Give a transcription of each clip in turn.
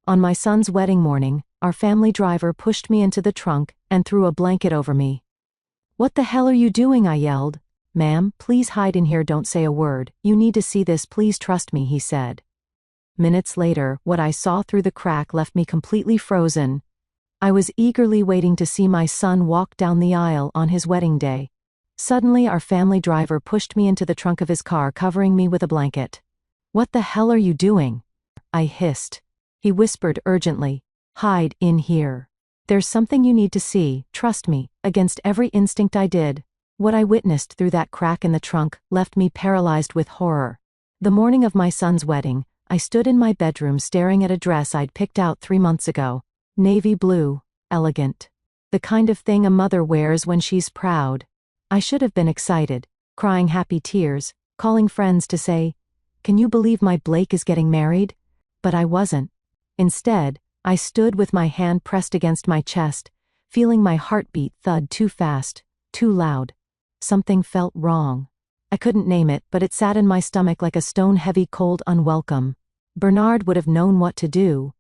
On my son's wedding morning, our family driver pushed me into the trunk and threw a blanket over me. "What the hell are you doing?" I yelled. "Ma'am, please hide in here, don't say a word. You need to see this, please trust me," he said. Minutes later, what I saw through the crack left me completely frozen. I was eagerly waiting to see my son walk down the aisle on his wedding day. Suddenly, our family driver pushed me into the trunk of his car, covering me with a blanket. "What the hell are you doing?" I hissed. He whispered urgently, "Hide in here. There's something you need to see, trust me." Against every instinct I did. What I witnessed through that crack in the trunk left me paralyzed with horror. The morning of my son's wedding, I stood in my bedroom staring at a dress I'd picked out 3 months ago. Navy blue, elegant. The kind of thing a mother wears when she's proud. I should have been excited, crying happy tears, calling friends to say, "Can you believe my Blake is getting married?" But I wasn't. Instead, I stood with my hand pressed against my chest, feeling my heartbeat thud too fast, too loud. Something felt wrong. I couldn't name it, but it sat in my stomach like a stone-heavy cold unwelcome. Bernard would have known what to do.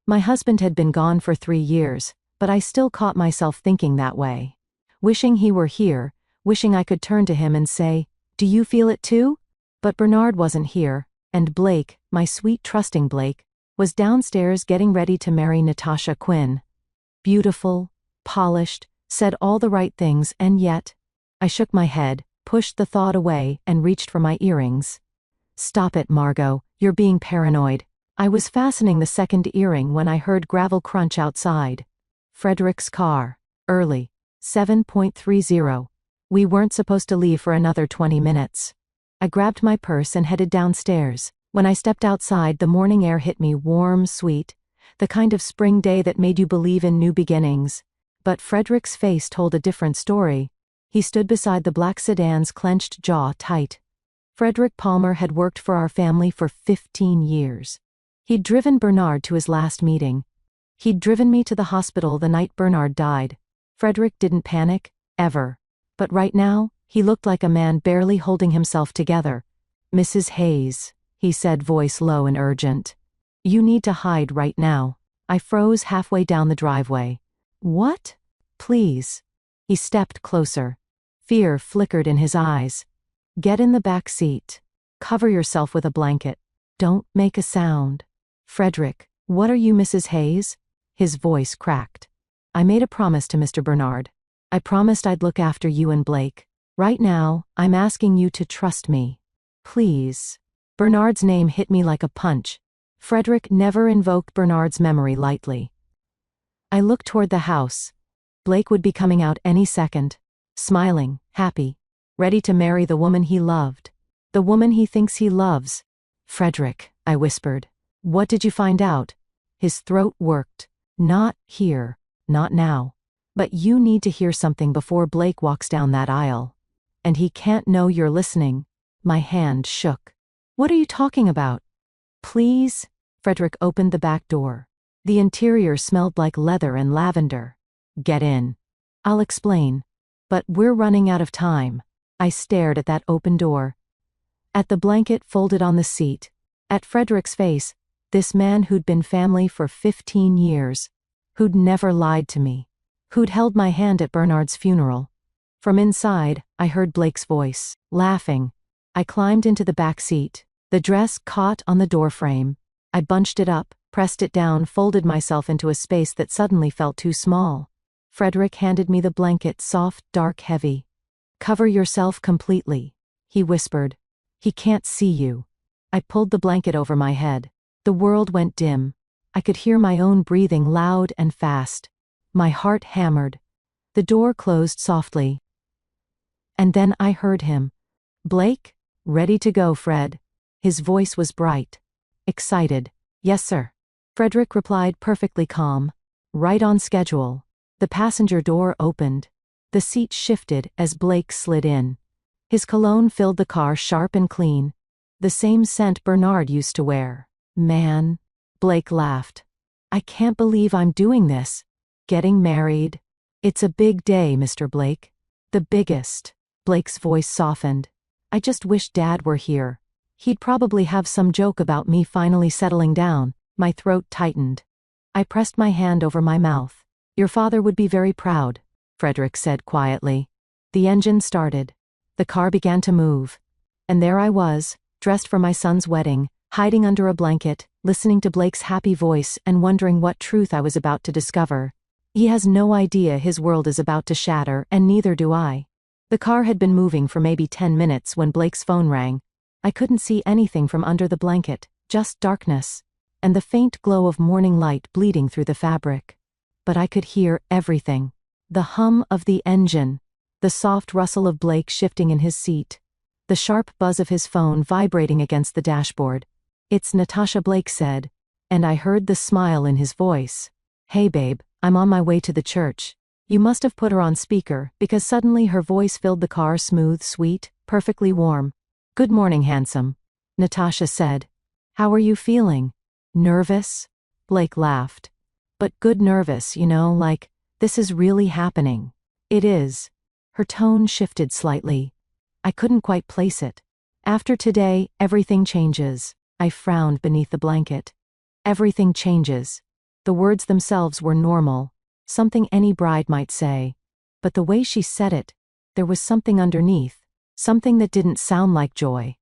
My husband had been gone for 3 years, but I still caught myself thinking that way. Wishing he were here, wishing I could turn to him and say, "Do you feel it too?" But Bernard wasn't here, and Blake, my sweet trusting Blake, was downstairs getting ready to marry Natasha Quinn. Beautiful, polished, said all the right things, and yet, I shook my head, pushed the thought away, and reached for my earrings. "Stop it, Margot, you're being paranoid." I was fastening the second earring when I heard gravel crunch outside. Frederick's car. Early. 7:30. We weren't supposed to leave for another 20 minutes. I grabbed my purse and headed downstairs. When I stepped outside, the morning air hit me warm, sweet, the kind of spring day that made you believe in new beginnings. But Frederick's face told a different story. He stood beside the black sedan's clenched jaw tight. Frederick Palmer had worked for our family for 15 years. He'd driven Bernard to his last meeting. He'd driven me to the hospital the night Bernard died. Frederick didn't panic, ever. But right now, he looked like a man barely holding himself together. "Mrs. Hayes," he said, voice low and urgent. "You need to hide right now." I froze halfway down the driveway. "What?" "Please." He stepped closer. Fear flickered in his eyes. "Get in the back seat. Cover yourself with a blanket. Don't make a sound." "Frederick, what are you, Mrs. Hayes?" His voice cracked. "I made a promise to Mr. Bernard. I promised I'd look after you and Blake. Right now, I'm asking you to trust me. Please." Bernard's name hit me like a punch. Frederick never invoked Bernard's memory lightly. I looked toward the house. Blake would be coming out any second. Smiling, happy, ready to marry the woman he loved. The woman he thinks he loves. "Frederick," I whispered. "What did you find out?" His throat worked. "Not here. Not now. But you need to hear something before Blake walks down that aisle. And he can't know you're listening." My hand shook. "What are you talking about?" "Please." Frederick opened the back door. The interior smelled like leather and lavender. "Get in. I'll explain. But we're running out of time." I stared at that open door. At the blanket folded on the seat. At Frederick's face, this man who'd been family for 15 years. Who'd never lied to me. Who'd held my hand at Bernard's funeral. From inside, I heard Blake's voice, laughing. I climbed into the back seat. The dress caught on the doorframe. I bunched it up, pressed it down, folded myself into a space that suddenly felt too small. Frederick handed me the blanket, soft, dark, heavy. "Cover yourself completely," he whispered. "He can't see you." I pulled the blanket over my head. The world went dim. I could hear my own breathing loud and fast. My heart hammered. The door closed softly. And then I heard him. "Blake? Ready to go, Fred." His voice was bright. Excited. "Yes, sir." Frederick replied, perfectly calm. "Right on schedule." The passenger door opened. The seat shifted as Blake slid in. His cologne filled the car, sharp and clean. The same scent Bernard used to wear. "Man." Blake laughed. "I can't believe I'm doing this. Getting married. It's a big day, Mr. Blake. The biggest." Blake's voice softened. "I just wish Dad were here. He'd probably have some joke about me finally settling down." My throat tightened. I pressed my hand over my mouth. Your father would be very proud, Frederick said quietly. The engine started. The car began to move. And there I was, dressed for my son's wedding, hiding under a blanket, listening to Blake's happy voice and wondering what truth I was about to discover. He has no idea his world is about to shatter, and neither do I. The car had been moving for maybe 10 minutes when Blake's phone rang. I couldn't see anything from under the blanket, just darkness, and the faint glow of morning light bleeding through the fabric. But I could hear everything. The hum of the engine, the soft rustle of Blake shifting in his seat, the sharp buzz of his phone vibrating against the dashboard. It's Natasha, Blake said, and I heard the smile in his voice. Hey babe, I'm on my way to the church. You must have put her on speaker, because suddenly her voice filled the car, smooth, sweet, perfectly warm. Good morning, handsome, Natasha said. How are you feeling? Nervous? Blake laughed. But good nervous, like, this is really happening. It is. Her tone shifted slightly. I couldn't quite place it. After today, everything changes. I frowned beneath the blanket. Everything changes. The words themselves were normal, something any bride might say. But the way she said it, there was something underneath, something that didn't sound like joy.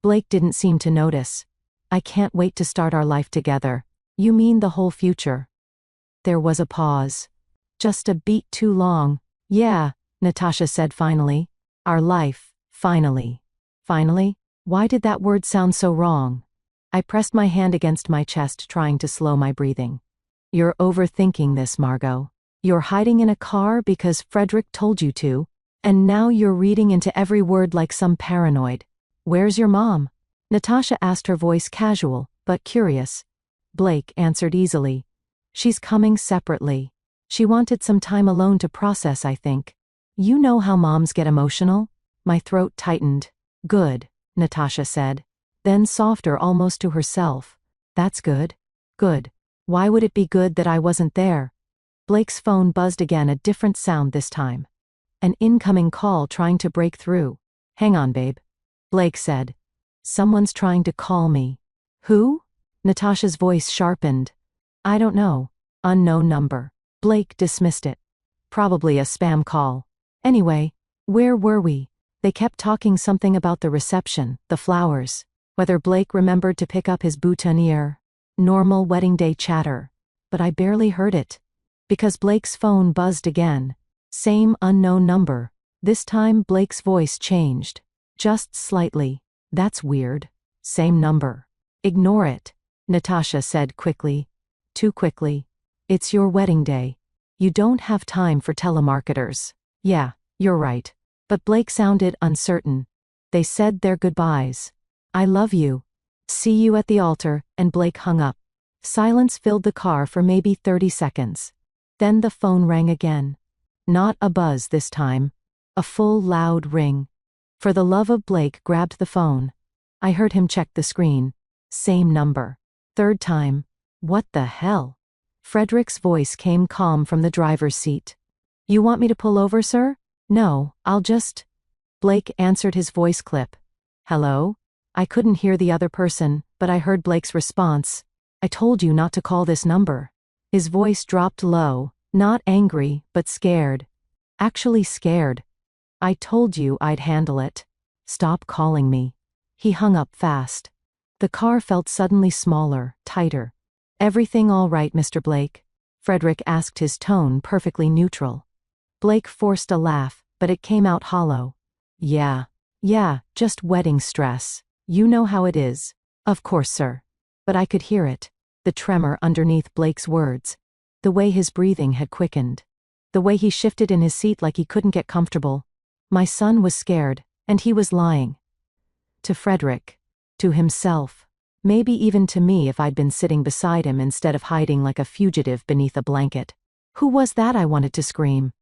Blake didn't seem to notice. I can't wait to start our life together. You mean the whole future? There was a pause. Just a beat too long. Yeah, Natasha said finally. Our life, finally. Finally? Why did that word sound so wrong? I pressed my hand against my chest, trying to slow my breathing. You're overthinking this, Margot. You're hiding in a car because Frederick told you to, and now you're reading into every word like some paranoid. Where's your mom? Natasha asked, her voice casual, but curious. Blake answered easily. She's coming separately. She wanted some time alone to process, I think. You know how moms get emotional? My throat tightened. Good, Natasha said. Then softer, almost to herself. That's good. Good. Why would it be good that I wasn't there? Blake's phone buzzed again, a different sound this time. An incoming call trying to break through. Hang on, babe. Blake said. Someone's trying to call me. Who? Natasha's voice sharpened. I don't know. Unknown number. Blake dismissed it. Probably a spam call. Anyway, where were we? They kept talking something about the reception, the flowers, whether Blake remembered to pick up his boutonniere. Normal wedding day chatter. But I barely heard it. Because Blake's phone buzzed again. Same unknown number. This time Blake's voice changed. Just slightly. That's weird. Same number. Ignore it, Natasha said quickly. Too quickly. It's your wedding day. You don't have time for telemarketers. Yeah, you're right. But Blake sounded uncertain. They said their goodbyes. I love you. See you at the altar, and Blake hung up. Silence filled the car for maybe 30 seconds. Then the phone rang again. Not a buzz this time. A full, loud ring. For the love of Blake grabbed the phone. I heard him check the screen. Same number. Third time. What the hell? Frederick's voice came calm from the driver's seat. You want me to pull over, sir? No, I'll just... Blake answered, his voice clip. Hello? I couldn't hear the other person, but I heard Blake's response. I told you not to call this number. His voice dropped low, not angry, but scared. Actually scared. I told you I'd handle it. Stop calling me. He hung up fast. The car felt suddenly smaller, tighter. Everything all right, Mr. Blake? Frederick asked, his tone perfectly neutral. Blake forced a laugh, but it came out hollow. Yeah, just wedding stress. You know how it is. Of course, sir. But I could hear it. The tremor underneath Blake's words. The way his breathing had quickened. The way he shifted in his seat like he couldn't get comfortable. My son was scared, and he was lying. To Frederick. To himself. Maybe even to me if I'd been sitting beside him instead of hiding like a fugitive beneath a blanket. Who was that? I wanted to scream.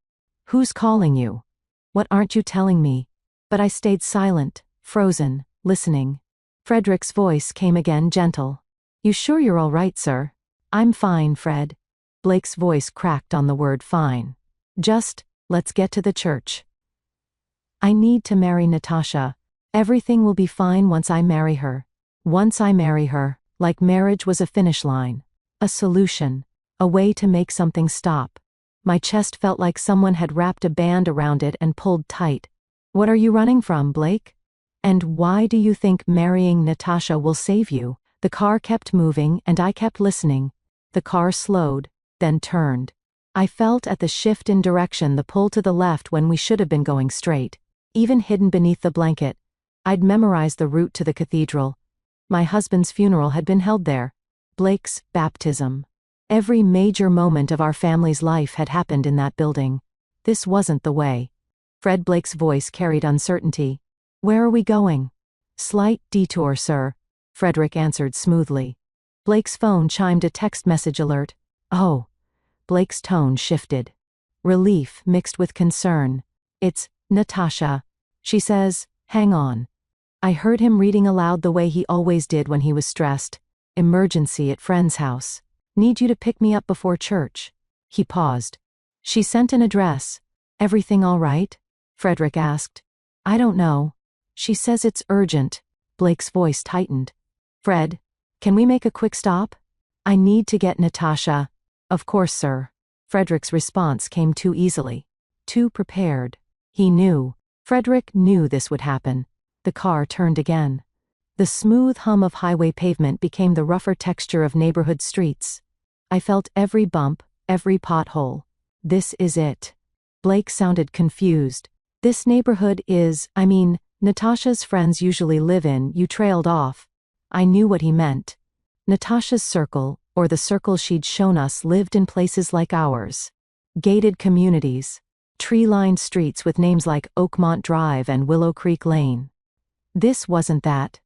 Who's calling you? What aren't you telling me? But I stayed silent, frozen, listening. Frederick's voice came again, gentle. You sure you're all right, sir? I'm fine, Fred. Blake's voice cracked on the word fine. Just, let's get to the church. I need to marry Natasha. Everything will be fine once I marry her. Once I marry her, like marriage was a finish line. A solution. A way to make something stop. My chest felt like someone had wrapped a band around it and pulled tight. What are you running from, Blake? And why do you think marrying Natasha will save you? The car kept moving and I kept listening. The car slowed, then turned. I felt at the shift in direction, the pull to the left when we should have been going straight. Even hidden beneath the blanket, I'd memorized the route to the cathedral. My husband's funeral had been held there. Blake's baptism. Every major moment of our family's life had happened in that building. This wasn't the way. Fred Blake's voice carried uncertainty. Where are we going? Slight detour, sir, Frederick answered smoothly. Blake's phone chimed a text message alert. Oh. Blake's tone shifted. Relief mixed with concern. It's Natasha. She says, hang on. I heard him reading aloud the way he always did when he was stressed. Emergency at friend's house. Need you to pick me up before church. He paused. She sent an address. Everything all right? Frederick asked. I don't know. She says it's urgent. Blake's voice tightened. Fred, can we make a quick stop? I need to get Natasha. Of course, sir. Frederick's response came too easily. Too prepared. He knew. Frederick knew this would happen. The car turned again. The smooth hum of highway pavement became the rougher texture of neighborhood streets. I felt every bump, every pothole. This is it. Blake sounded confused. This neighborhood is, Natasha's friends usually live in. You trailed off. I knew what he meant. Natasha's circle, or the circle she'd shown us, lived in places like ours. Gated communities. Tree-lined streets with names like Oakmont Drive and Willow Creek Lane. This wasn't that.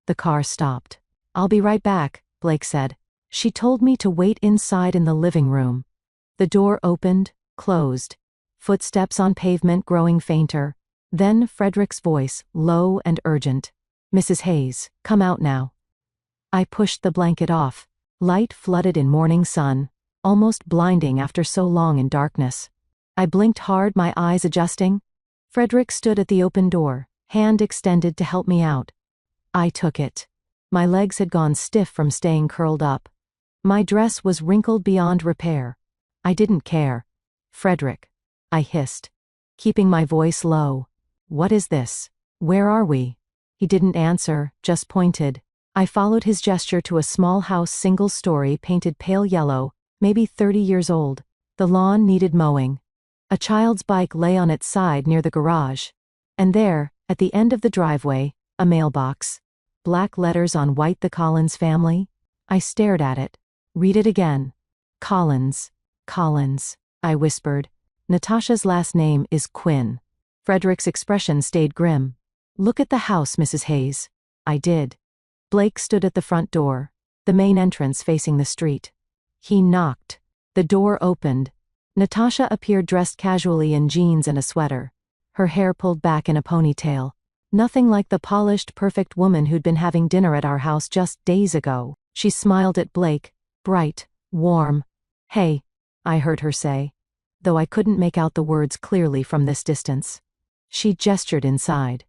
The car stopped. I'll be right back, Blake said. She told me to wait inside in the living room. The door opened, closed. Footsteps on pavement growing fainter. Then Frederick's voice, low and urgent. Mrs. Hayes, come out now. I pushed the blanket off. Light flooded in morning sun, almost blinding after so long in darkness. I blinked hard, my eyes adjusting. Frederick stood at the open door, hand extended to help me out. I took it. My legs had gone stiff from staying curled up. My dress was wrinkled beyond repair. I didn't care. Frederick, I hissed, keeping my voice low. What is this? Where are we? He didn't answer, just pointed. I followed his gesture to a small house, single story, painted pale yellow, maybe 30 years old. The lawn needed mowing. A child's bike lay on its side near the garage. And there, at the end of the driveway, a mailbox. Black letters on white, the Collins family. I stared at it. Read it again. Collins. Collins, I whispered. Natasha's last name is Quinn. Frederick's expression stayed grim. Look at the house, Mrs. Hayes. I did. Blake stood at the front door, the main entrance facing the street. He knocked. The door opened. Natasha appeared dressed casually in jeans and a sweater. Her hair pulled back in a ponytail. Nothing like the polished, perfect woman who'd been having dinner at our house just days ago. She smiled at Blake, bright, warm. Hey, I heard her say, though I couldn't make out the words clearly from this distance. She gestured inside.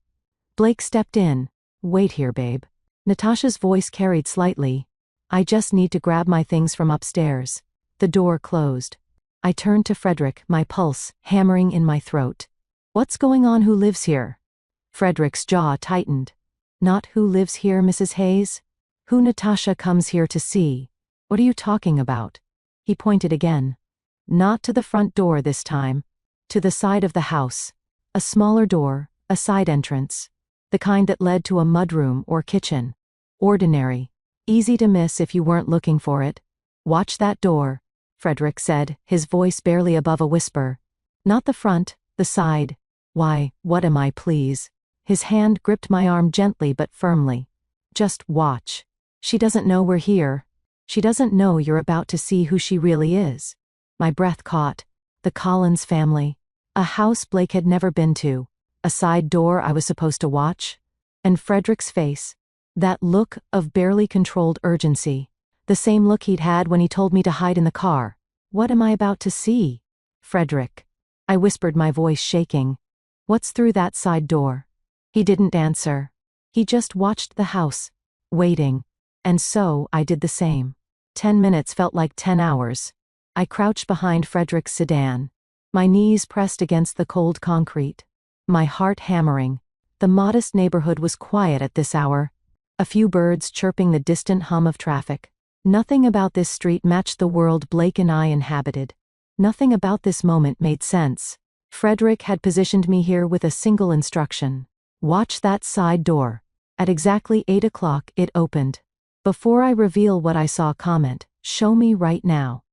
Blake stepped in. Wait here, babe. Natasha's voice carried slightly. I just need to grab my things from upstairs. The door closed. I turned to Frederick, my pulse hammering in my throat. What's going on? Who lives here? Frederick's jaw tightened. Not who lives here, Mrs. Hayes. Who Natasha comes here to see. What are you talking about? He pointed again. Not to the front door this time. To the side of the house. A smaller door, a side entrance. The kind that led to a mudroom or kitchen. Ordinary. Easy to miss if you weren't looking for it. Watch that door, Frederick said, his voice barely above a whisper. Not the front, the side. Why, what am I, please? His hand gripped my arm gently but firmly. Just watch. She doesn't know we're here. She doesn't know you're about to see who she really is. My breath caught. The Collins family. A house Blake had never been to. A side door I was supposed to watch. And Frederick's face. That look of barely controlled urgency. The same look he'd had when he told me to hide in the car. What am I about to see? Frederick. I whispered, my voice shaking. What's through that side door? He didn't answer. He just watched the house. Waiting. And so I did the same. 10 minutes felt like 10 hours. I crouched behind Frederick's sedan, my knees pressed against the cold concrete, my heart hammering. The modest neighborhood was quiet at this hour, a few birds chirping the distant hum of traffic. Nothing about this street matched the world Blake and I inhabited. Nothing about this moment made sense. Frederick had positioned me here with a single instruction. Watch that side door. At exactly 8 o'clock it opened. Before I reveal what I saw, comment, show me right now.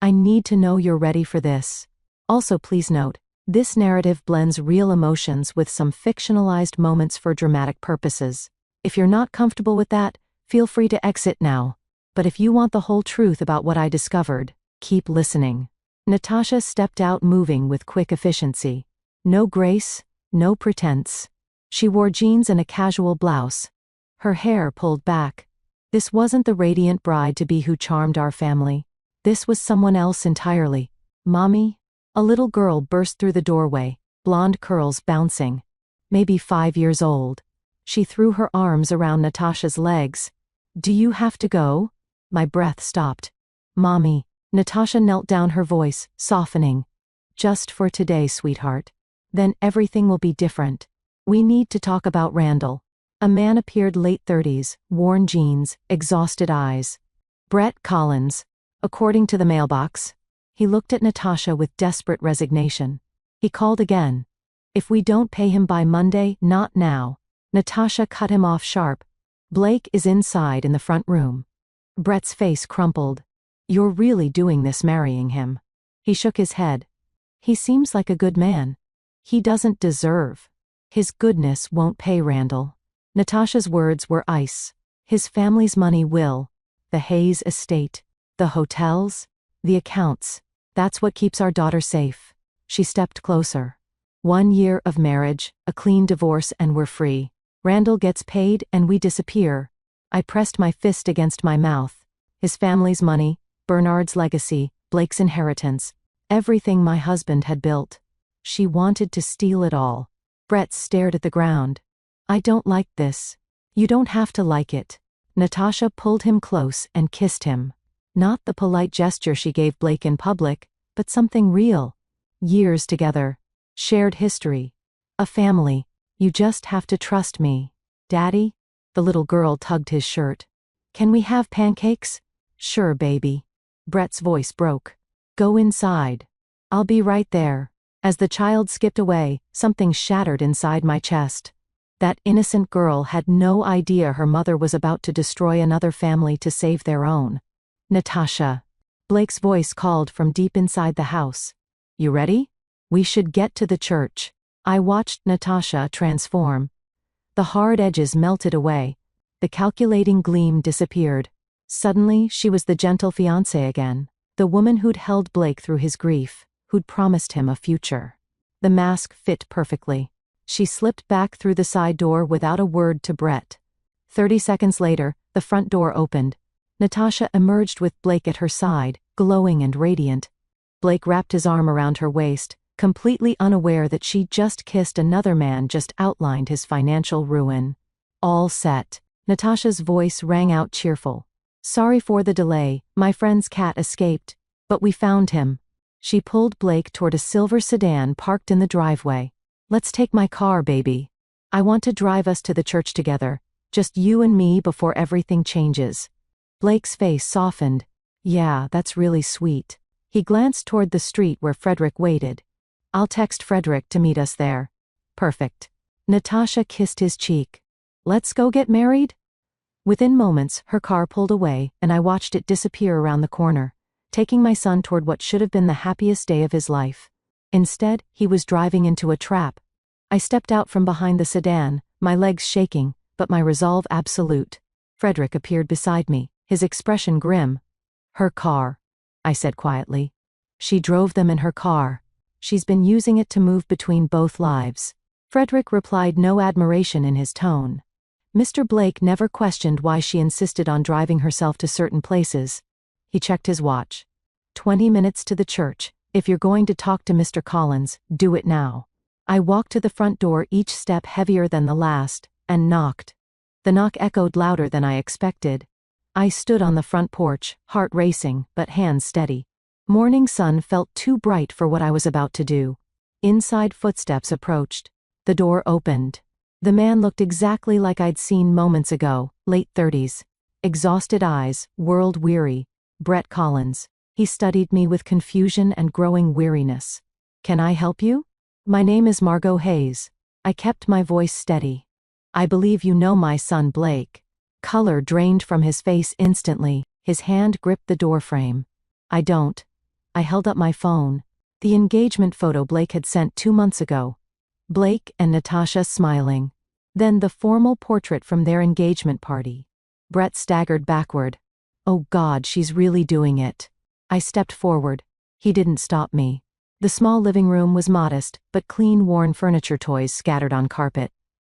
I need to know you're ready for this. Also, please note, this narrative blends real emotions with some fictionalized moments for dramatic purposes. If you're not comfortable with that, feel free to exit now. But if you want the whole truth about what I discovered, keep listening. Natasha stepped out, moving with quick efficiency. No grace, no pretense. She wore jeans and a casual blouse. Her hair pulled back. This wasn't the radiant bride-to-be who charmed our family. This was someone else entirely. Mommy? A little girl burst through the doorway, blonde curls bouncing. Maybe 5 years old. She threw her arms around Natasha's legs. Do you have to go? My breath stopped. Mommy. Natasha knelt down, her voice softening. Just for today, sweetheart. Then everything will be different. We need to talk about Randall. A man appeared, late 30s, worn jeans, exhausted eyes. Brett Collins. According to the mailbox. He looked at Natasha with desperate resignation. He called again. If we don't pay him by Monday, not now. Natasha cut him off sharp. Blake is inside in the front room. Brett's face crumpled. You're really doing this, marrying him? He shook his head. He seems like a good man. He doesn't deserve. His goodness won't pay Randall. Natasha's words were ice. His family's money will. The Hayes estate. The hotels. The accounts. That's what keeps our daughter safe. She stepped closer. 1 year of marriage, a clean divorce, and we're free. Randall gets paid and we disappear. I pressed my fist against my mouth. His family's money, Bernard's legacy, Blake's inheritance, everything my husband had built. She wanted to steal it all. Brett stared at the ground. I don't like this. You don't have to like it. Natasha pulled him close and kissed him. Not the polite gesture she gave Blake in public, but something real. Years together. Shared history. A family. You just have to trust me. Daddy? The little girl tugged his shirt. Can we have pancakes? Sure, baby. Brett's voice broke. Go inside. I'll be right there. As the child skipped away, something shattered inside my chest. That innocent girl had no idea her mother was about to destroy another family to save their own. Natasha. Blake's voice called from deep inside the house. You ready? We should get to the church. I watched Natasha transform. The hard edges melted away. The calculating gleam disappeared. Suddenly, she was the gentle fiancée again. The woman who'd held Blake through his grief, who'd promised him a future. The mask fit perfectly. She slipped back through the side door without a word to Brett. 30 seconds later, the front door opened. Natasha emerged with Blake at her side, glowing and radiant. Blake wrapped his arm around her waist, completely unaware that she just kissed another man, just outlined his financial ruin. All set. Natasha's voice rang out cheerful. Sorry for the delay, my friend's cat escaped. But we found him. She pulled Blake toward a silver sedan parked in the driveway. Let's take my car, baby. I want to drive us to the church together, just you and me before everything changes. Blake's face softened. Yeah, that's really sweet. He glanced toward the street where Frederick waited. I'll text Frederick to meet us there. Perfect. Natasha kissed his cheek. Let's go get married? Within moments, her car pulled away, and I watched it disappear around the corner, taking my son toward what should have been the happiest day of his life. Instead, he was driving into a trap. I stepped out from behind the sedan, my legs shaking, but my resolve absolute. Frederick appeared beside me, his expression grim. Her car, I said quietly. She drove them in her car. She's been using it to move between both lives. Frederick replied, no admiration in his tone. Mr. Blake never questioned why she insisted on driving herself to certain places. He checked his watch. 20 minutes to the church. If you're going to talk to Mr. Collins, do it now. I walked to the front door, each step heavier than the last, and knocked. The knock echoed louder than I expected. I stood on the front porch, heart racing, but hands steady. Morning sun felt too bright for what I was about to do. Inside footsteps approached. The door opened. The man looked exactly like I'd seen moments ago, late 30s. Exhausted eyes, world-weary. Brett Collins. He studied me with confusion and growing weariness. "Can I help you?" "My name is Margot Hayes." I kept my voice steady. "I believe you know my son Blake." Color drained from his face instantly. His hand gripped the doorframe. "I don't." I held up my phone. The engagement photo Blake had sent 2 months ago. Blake and Natasha smiling. Then the formal portrait from their engagement party. Brett staggered backward. "Oh God, she's really doing it." I stepped forward. He didn't stop me. The small living room was modest, but clean worn furniture toys scattered on carpet.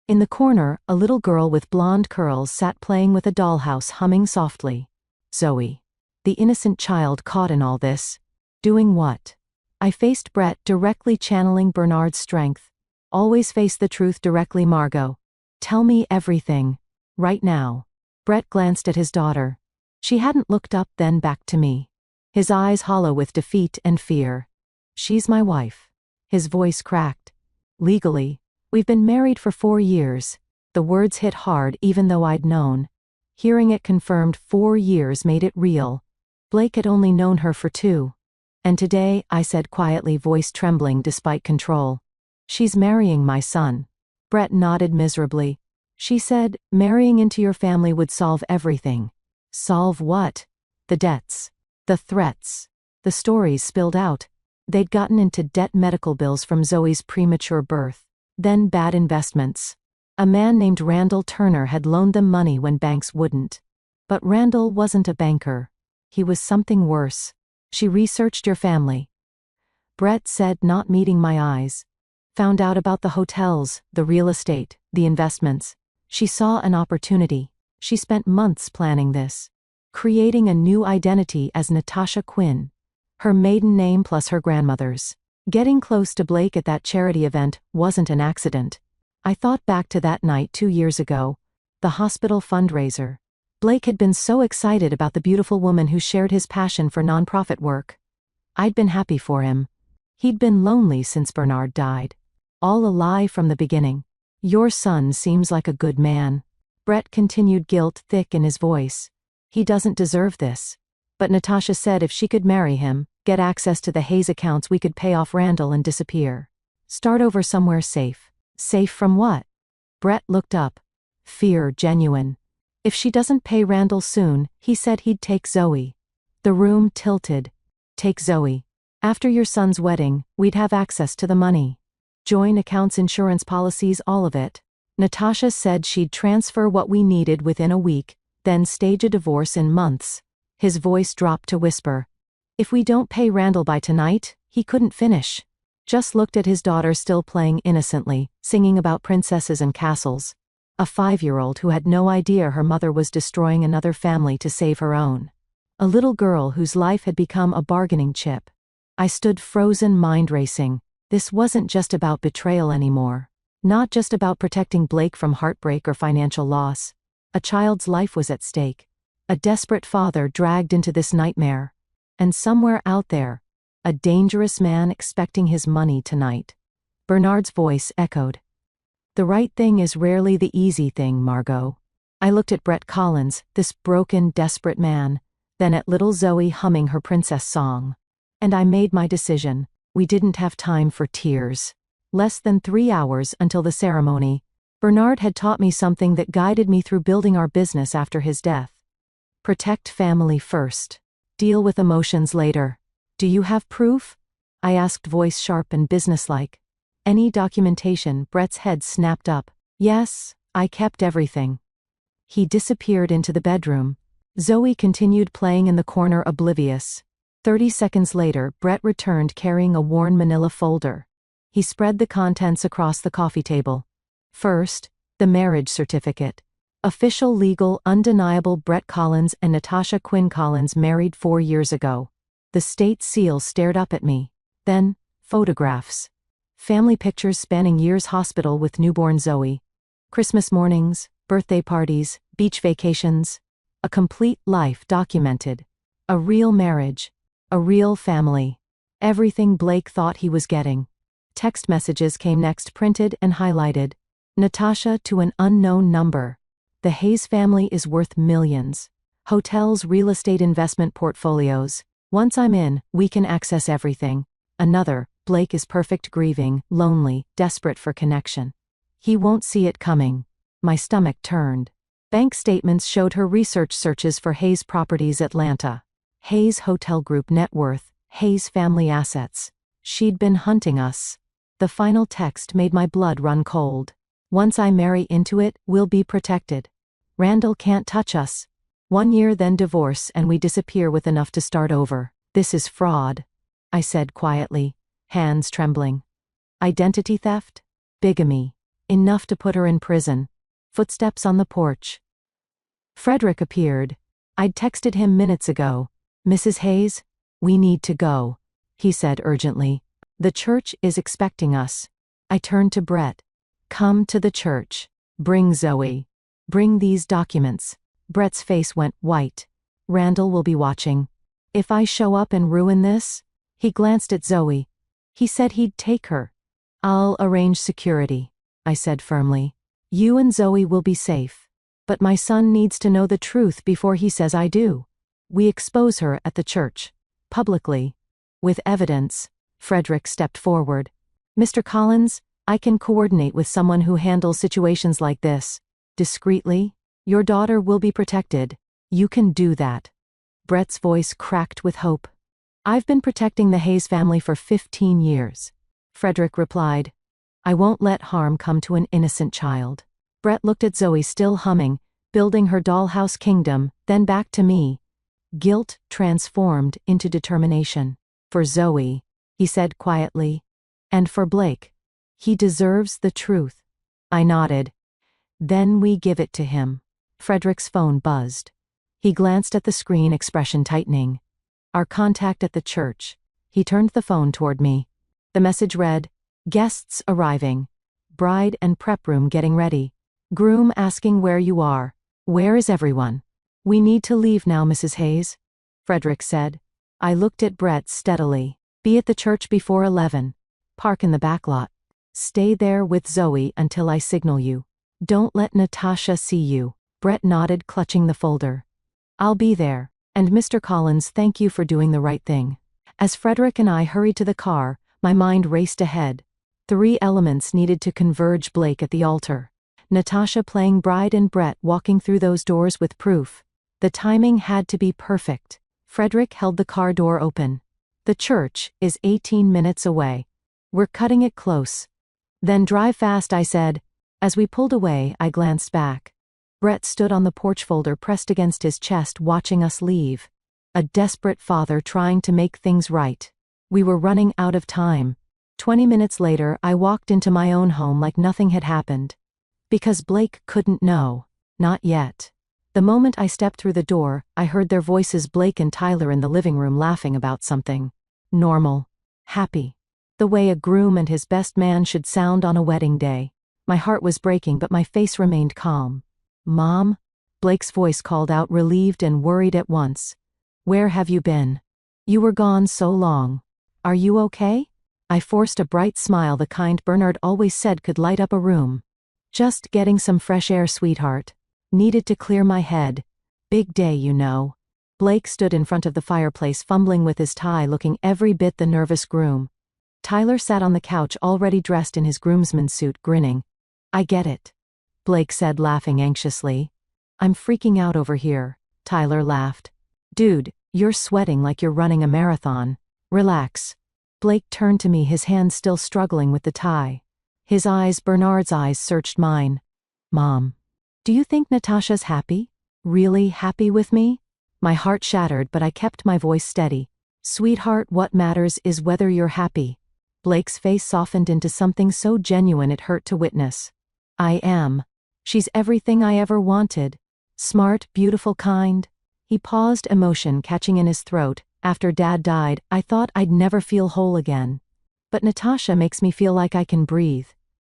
In the corner, a little girl with blonde curls sat playing with a dollhouse, humming softly. Zoe. The innocent child caught in all this. Doing what? I faced Brett, directly channeling Bernard's strength. "Always face the truth directly, Margot. Tell me everything. Right now." Brett glanced at his daughter. She hadn't looked up, then back to me. His eyes hollow with defeat and fear. "She's my wife." His voice cracked. "Legally. We've been married for 4 years." The words hit hard even though I'd known. Hearing it confirmed 4 years made it real. Blake had only known her for 2. "And today," I said quietly, voice trembling despite control, "she's marrying my son." Brett nodded miserably. "She said, marrying into your family would solve everything." Solve what? The debts. The threats. The stories spilled out. They'd gotten into debt, medical bills from Zoe's premature birth. Then bad investments. A man named Randall Turner had loaned them money when banks wouldn't. But Randall wasn't a banker. He was something worse. "She researched your family." Brett said, not meeting my eyes. "Found out about the hotels, the real estate, the investments. She saw an opportunity. She spent months planning this. Creating a new identity as Natasha Quinn. Her maiden name plus her grandmother's. Getting close to Blake at that charity event wasn't an accident." I thought back to that night 2 years ago. The hospital fundraiser. Blake had been so excited about the beautiful woman who shared his passion for nonprofit work. I'd been happy for him. He'd been lonely since Bernard died. All a lie from the beginning. "Your son seems like a good man." Brett continued, guilt thick in his voice. "He doesn't deserve this. But Natasha said if she could marry him, get access to the Hayes accounts, we could pay off Randall and disappear. Start over somewhere safe." "Safe from what?" Brett looked up. Fear genuine. "If she doesn't pay Randall soon, he said he'd take Zoe." The room tilted. "Take Zoe. After your son's wedding, we'd have access to the money. Joint accounts, insurance policies, all of it. Natasha said she'd transfer what we needed within a week, then stage a divorce in months." His voice dropped to whisper. "If we don't pay Randall by tonight," he couldn't finish. Just looked at his daughter still playing innocently, singing about princesses and castles. A 5-year-old who had no idea her mother was destroying another family to save her own. A little girl whose life had become a bargaining chip. I stood frozen, mind racing. This wasn't just about betrayal anymore. Not just about protecting Blake from heartbreak or financial loss. A child's life was at stake. A desperate father dragged into this nightmare. And somewhere out there, a dangerous man expecting his money tonight. Bernard's voice echoed. "The right thing is rarely the easy thing, Margot." I looked at Brett Collins, this broken, desperate man, then at little Zoe humming her princess song. And I made my decision. We didn't have time for tears. Less than 3 hours until the ceremony. Bernard had taught me something that guided me through building our business after his death. Protect family first. Deal with emotions later. "Do you have proof?" I asked, voice sharp and businesslike. "Any documentation?" Brett's head snapped up. "Yes, I kept everything." He disappeared into the bedroom. Zoe continued playing in the corner, oblivious. 30 seconds later, Brett returned carrying a worn manila folder. He spread the contents across the coffee table. First, the marriage certificate. Official, legal, undeniable. Brett Collins and Natasha Quinn Collins married 4 years ago. The state seal stared up at me. Then, photographs. Family pictures spanning years, hospital with newborn Zoe. Christmas mornings, birthday parties, beach vacations. A complete life documented. A real marriage. A real family. Everything Blake thought he was getting. Text messages came next, printed and highlighted. Natasha to an unknown number. The Hayes family is worth millions. Hotels, real estate investment portfolios. Once I'm in, we can access everything. Another, Blake is perfect, grieving, lonely, desperate for connection. He won't see it coming. My stomach turned. Bank statements showed her research searches for Hayes Properties Atlanta. Hayes Hotel Group net worth, Hayes family assets. She'd been hunting us. The final text made my blood run cold. Once I marry into it, we'll be protected. Randall can't touch us. 1 year, then divorce, and we disappear with enough to start over. This is fraud, I said quietly, hands trembling. Identity theft? Bigamy. Enough to put her in prison. Footsteps on the porch. Frederick appeared. I'd texted him minutes ago. Mrs. Hayes, we need to go, he said urgently. The church is expecting us. I turned to Brett. Come to the church. Bring Zoe. Bring these documents. Brett's face went white. Randall will be watching. If I show up and ruin this? He glanced at Zoe. He said he'd take her. I'll arrange security, I said firmly. You and Zoe will be safe. But my son needs to know the truth before he says I do. We expose her at the church. Publicly. With evidence. Frederick stepped forward. Mr. Collins, I can coordinate with someone who handles situations like this. Discreetly. Your daughter will be protected. You can do that. Brett's voice cracked with hope. I've been protecting the Hayes family for 15 years. Frederick replied. I won't let harm come to an innocent child. Brett looked at Zoe, still humming, building her dollhouse kingdom, then back to me. Guilt transformed into determination. For Zoe, he said quietly. And for Blake. He deserves the truth. I nodded. Then we give it to him. Frederick's phone buzzed. He glanced at the screen, expression tightening. Our contact at the church. He turned the phone toward me. The message read, guests arriving. Bride and prep room getting ready. Groom asking where you are. Where is everyone? We need to leave now, Mrs. Hayes, Frederick said. I looked at Brett steadily. Be at the church before 11. Park in the back lot. Stay there with Zoe until I signal you. Don't let Natasha see you. Brett nodded, clutching the folder. I'll be there. And Mr. Collins, thank you for doing the right thing. As Frederick and I hurried to the car, my mind raced ahead. 3 elements needed to converge: Blake at the altar, Natasha playing bride, and Brett walking through those doors with proof. The timing had to be perfect. Frederick held the car door open. The church is 18 minutes away. We're cutting it close. Then drive fast, I said. As we pulled away, I glanced back. Brett stood on the porch, folder pressed against his chest, watching us leave. A desperate father trying to make things right. We were running out of time. 20 minutes later, I walked into my own home like nothing had happened. Because Blake couldn't know. Not yet. The moment I stepped through the door, I heard their voices, Blake and Tyler, in the living room, laughing about something. Normal. Happy. The way a groom and his best man should sound on a wedding day. My heart was breaking, but my face remained calm. Mom? Blake's voice called out, relieved and worried at once. Where have you been? You were gone so long. Are you okay? I forced a bright smile, the kind Bernard always said could light up a room. Just getting some fresh air, sweetheart. Needed to clear my head. Big day, you know. Blake stood in front of the fireplace, fumbling with his tie, looking every bit the nervous groom. Tyler sat on the couch, already dressed in his groomsman's suit, grinning. I get it, Blake said, laughing anxiously. I'm freaking out over here. Tyler laughed. Dude, you're sweating like you're running a marathon. Relax. Blake turned to me, his hands still struggling with the tie. His eyes, Bernard's eyes, searched mine. Mom, do you think Natasha's happy? Really happy with me? My heart shattered, but I kept my voice steady. Sweetheart, what matters is whether you're happy. Blake's face softened into something so genuine it hurt to witness. I am. She's everything I ever wanted. Smart, beautiful, kind. He paused, emotion catching in his throat. After Dad died, I thought I'd never feel whole again. But Natasha makes me feel like I can breathe.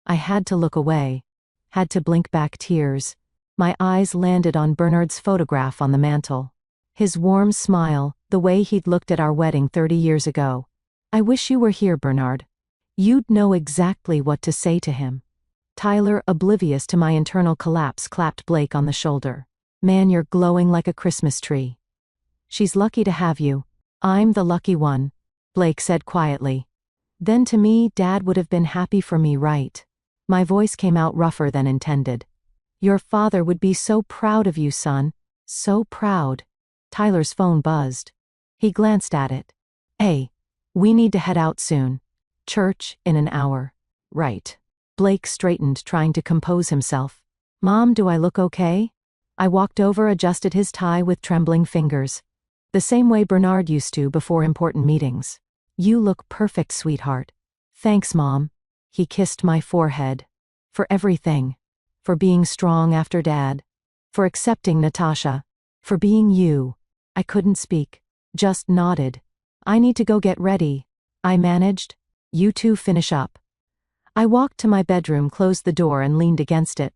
I had to look away. Had to blink back tears. My eyes landed on Bernard's photograph on the mantel. His warm smile, the way he'd looked at our wedding 30 years ago. I wish you were here, Bernard. You'd know exactly what to say to him. Tyler, oblivious to my internal collapse, clapped Blake on the shoulder. Man, you're glowing like a Christmas tree. She's lucky to have you. I'm the lucky one, Blake said quietly. Then to me, Dad would have been happy for me, right? My voice came out rougher than intended. Your father would be so proud of you, son. So proud. Tyler's phone buzzed. He glanced at it. Hey, we need to head out soon. Church in an hour. Right. Blake straightened, trying to compose himself. Mom, do I look okay? I walked over, adjusted his tie with trembling fingers. The same way Bernard used to before important meetings. You look perfect, sweetheart. Thanks, Mom. He kissed my forehead. For everything. For being strong after Dad. For accepting Natasha. For being you. I couldn't speak. Just nodded. I need to go get ready. I managed. You two finish up. I walked to my bedroom, closed the door and leaned against it.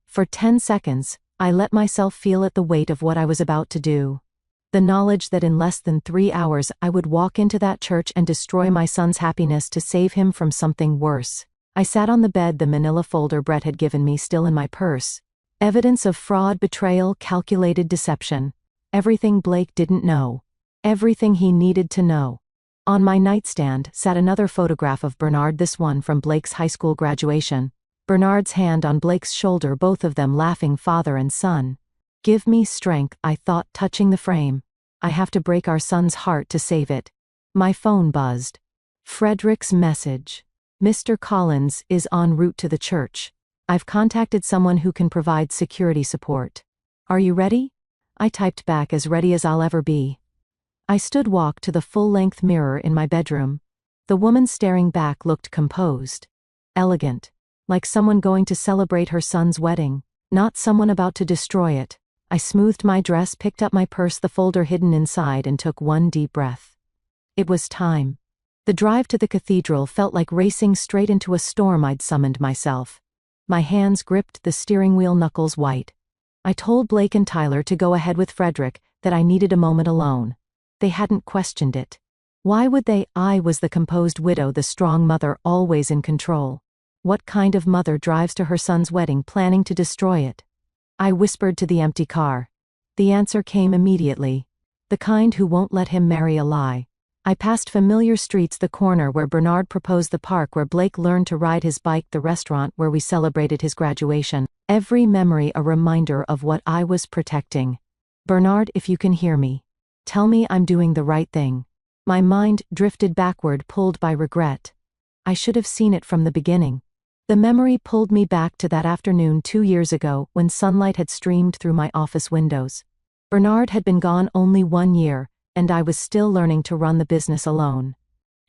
For 10 seconds, I let myself feel at the weight of what I was about to do. The knowledge that in less than 3 hours I would walk into that church and destroy my son's happiness to save him from something worse. I sat on the bed, the manila folder Brett had given me still in my purse. Evidence of fraud, betrayal, calculated deception. Everything Blake didn't know. Everything he needed to know. On my nightstand sat another photograph of Bernard, this one from Blake's high school graduation. Bernard's hand on Blake's shoulder, both of them laughing, father and son. Give me strength, I thought, touching the frame. I have to break our son's heart to save it. My phone buzzed. Frederick's message. Mr. Collins is en route to the church. I've contacted someone who can provide security support. Are you ready? I typed back, as ready as I'll ever be. I stood, walked to the full-length mirror in my bedroom. The woman staring back looked composed. Elegant. Like someone going to celebrate her son's wedding. Not someone about to destroy it. I smoothed my dress, picked up my purse, the folder hidden inside, and took one deep breath. It was time. The drive to the cathedral felt like racing straight into a storm I'd summoned myself. My hands gripped the steering wheel, knuckles white. I told Blake and Tyler to go ahead with Frederick, that I needed a moment alone. They hadn't questioned it. Why would they? I was the composed widow, the strong mother, always in control. What kind of mother drives to her son's wedding planning to destroy it? I whispered to the empty car. The answer came immediately. The kind who won't let him marry a lie. I passed familiar streets, the corner where Bernard proposed, the park where Blake learned to ride his bike, the restaurant where we celebrated his graduation. Every memory a reminder of what I was protecting. Bernard, if you can hear me, tell me I'm doing the right thing. My mind drifted backward, pulled by regret. I should have seen it from the beginning. The memory pulled me back to that afternoon 2 years ago when sunlight had streamed through my office windows. Bernard had been gone only 1 year, and I was still learning to run the business alone.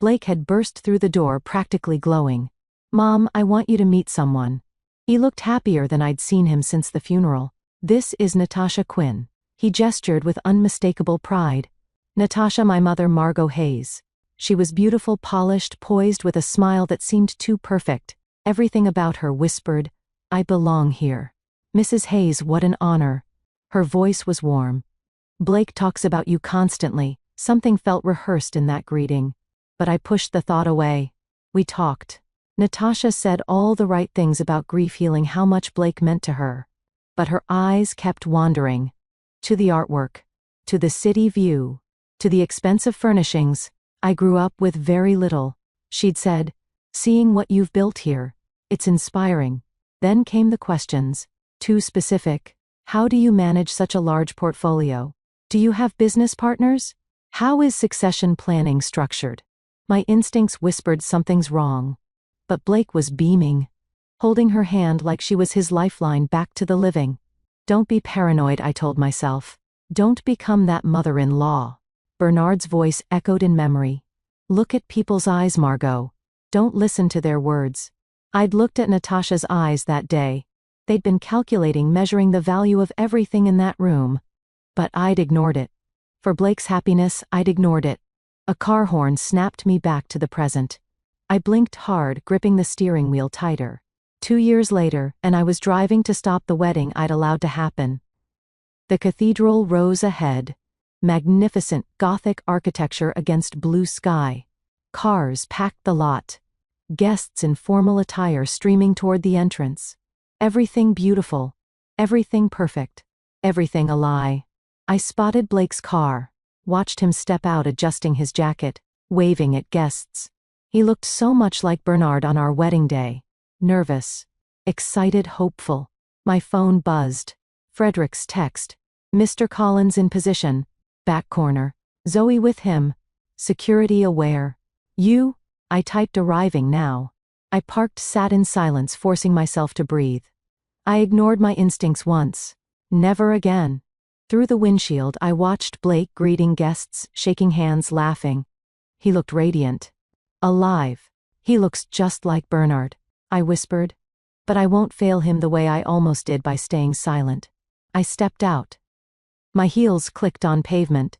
Blake had burst through the door, practically glowing. Mom, I want you to meet someone. He looked happier than I'd seen him since the funeral. This is Natasha Quinn. He gestured with unmistakable pride. Natasha, my mother, Margot Hayes. She was beautiful, polished, poised, with a smile that seemed too perfect. Everything about her whispered, I belong here. Mrs. Hayes, what an honor. Her voice was warm. Blake talks about you constantly. Something felt rehearsed in that greeting. But I pushed the thought away. We talked. Natasha said all the right things about grief, healing, how much Blake meant to her. But her eyes kept wandering. To the artwork. To the city view. To the expensive furnishings. I grew up with very little, she'd said. Seeing what you've built here. It's inspiring. Then came the questions. Too specific. How do you manage such a large portfolio? Do you have business partners? How is succession planning structured? My instincts whispered something's wrong. But Blake was beaming. Holding her hand like she was his lifeline back to the living. Don't be paranoid, I told myself. Don't become that mother-in-law. Bernard's voice echoed in memory. Look at people's eyes, Margot. Don't listen to their words. I'd looked at Natasha's eyes that day. They'd been calculating, measuring the value of everything in that room. But I'd ignored it. For Blake's happiness, I'd ignored it. A car horn snapped me back to the present. I blinked hard, gripping the steering wheel tighter. 2 years later, and I was driving to stop the wedding I'd allowed to happen. The cathedral rose ahead. Magnificent Gothic architecture against blue sky. Cars packed the lot. Guests in formal attire streaming toward the entrance. Everything beautiful. Everything perfect. Everything a lie. I spotted Blake's car. Watched him step out adjusting his jacket, waving at guests. He looked so much like Bernard on our wedding day. Nervous. Excited, hopeful. My phone buzzed. Frederick's text. Mr. Collins in position. Back corner. Zoe with him. Security aware. You? I typed arriving now. I parked, sat in silence, forcing myself to breathe. I ignored my instincts once. Never again. Through the windshield I watched Blake greeting guests, shaking hands, laughing. He looked radiant. Alive. He looks just like Bernard, I whispered. But I won't fail him the way I almost did by staying silent. I stepped out. My heels clicked on pavement.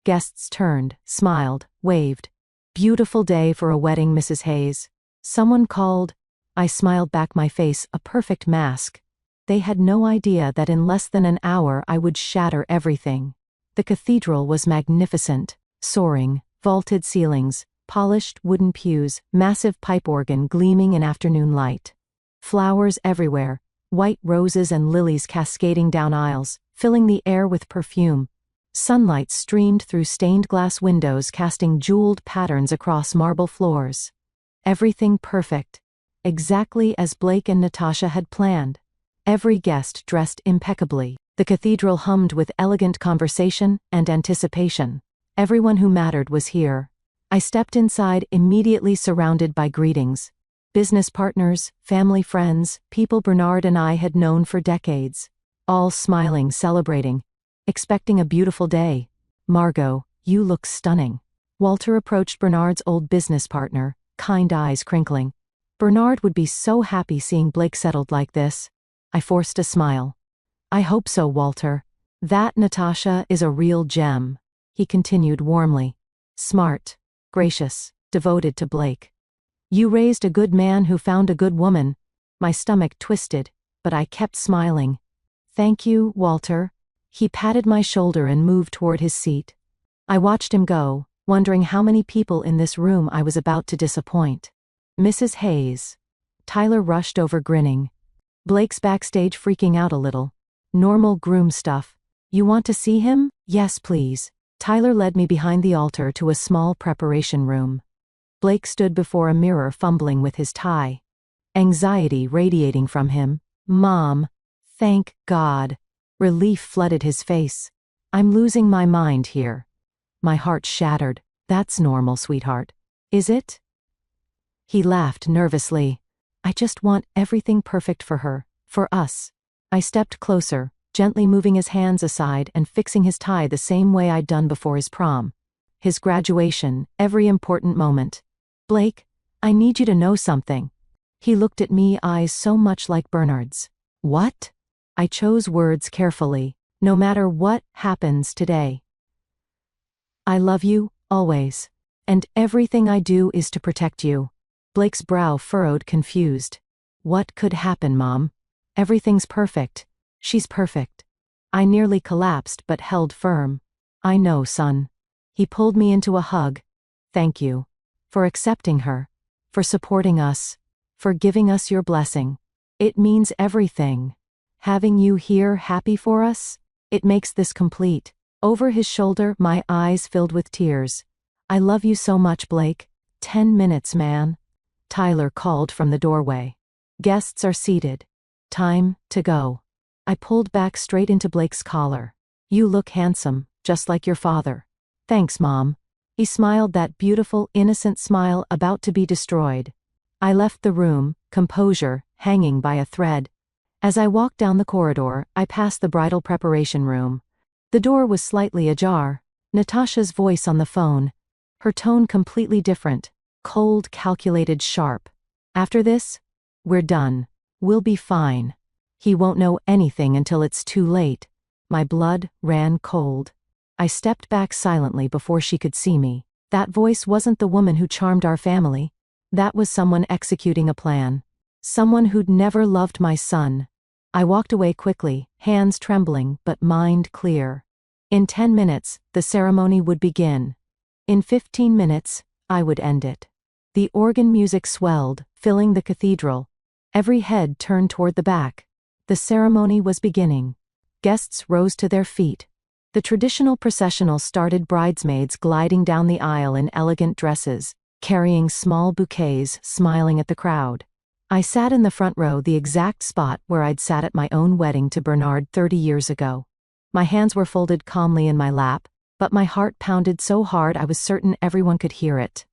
Guests turned, smiled, waved. Beautiful day for a wedding, Mrs. Hayes. Someone called. I smiled back, my face a perfect mask. They had no idea that in less than an hour I would shatter everything. The cathedral was magnificent, soaring, vaulted ceilings, polished wooden pews, massive pipe organ gleaming in afternoon light. Flowers everywhere, white roses and lilies cascading down aisles, filling the air with perfume. Sunlight streamed through stained glass windows, casting jeweled patterns across marble floors. Everything perfect. Exactly as Blake and Natasha had planned. Every guest dressed impeccably. The cathedral hummed with elegant conversation and anticipation. Everyone who mattered was here. I stepped inside, immediately surrounded by greetings. Business partners, family friends, people Bernard and I had known for decades. All smiling, celebrating. Expecting a beautiful day. Margot, you look stunning. Walter approached Bernard's old business partner, kind eyes crinkling. Bernard would be so happy seeing Blake settled like this. I forced a smile. I hope so, Walter. That Natasha is a real gem, he continued warmly. Smart, gracious, devoted to Blake. You raised a good man who found a good woman. My stomach twisted, but I kept smiling. Thank you, Walter. He patted my shoulder and moved toward his seat. I watched him go, wondering how many people in this room I was about to disappoint. Mrs. Hayes. Tyler rushed over, grinning. Blake's backstage, freaking out a little. Normal groom stuff. You want to see him? Yes, please. Tyler led me behind the altar to a small preparation room. Blake stood before a mirror, fumbling with his tie. Anxiety radiating from him. Mom. Thank God. Relief flooded his face. I'm losing my mind here. My heart shattered. That's normal, sweetheart. Is it? He laughed nervously. I just want everything perfect for her, for us. I stepped closer, gently moving his hands aside and fixing his tie the same way I'd done before his prom. His graduation, every important moment. Blake, I need you to know something. He looked at me, eyes so much like Bernard's. What? I chose words carefully. No matter what happens today. I love you, always. And everything I do is to protect you. Blake's brow furrowed, confused. What could happen, Mom? Everything's perfect. She's perfect. I nearly collapsed but held firm. I know, son. He pulled me into a hug. Thank you. For accepting her. For supporting us. For giving us your blessing. It means everything. Having you here happy for us? It makes this complete. Over his shoulder, my eyes filled with tears. I love you so much, Blake. 10 minutes, man. Tyler called from the doorway. Guests are seated. Time to go. I pulled back straight into Blake's collar. You look handsome, just like your father. Thanks, Mom. He smiled, that beautiful, innocent smile about to be destroyed. I left the room, composure hanging by a thread. As I walked down the corridor, I passed the bridal preparation room. The door was slightly ajar. Natasha's voice on the phone. Her tone completely different. Cold, calculated, sharp. After this, we're done. We'll be fine. He won't know anything until it's too late. My blood ran cold. I stepped back silently before she could see me. That voice wasn't the woman who charmed our family. That was someone executing a plan. Someone who'd never loved my son. I walked away quickly, hands trembling but mind clear. In 10 minutes, the ceremony would begin. In 15 minutes, I would end it. The organ music swelled, filling the cathedral. Every head turned toward the back. The ceremony was beginning. Guests rose to their feet. The traditional processional started, bridesmaids gliding down the aisle in elegant dresses, carrying small bouquets, smiling at the crowd. I sat in the front row, the exact spot where I'd sat at my own wedding to Bernard 30 years ago. My hands were folded calmly in my lap, but my heart pounded so hard I was certain everyone could hear it.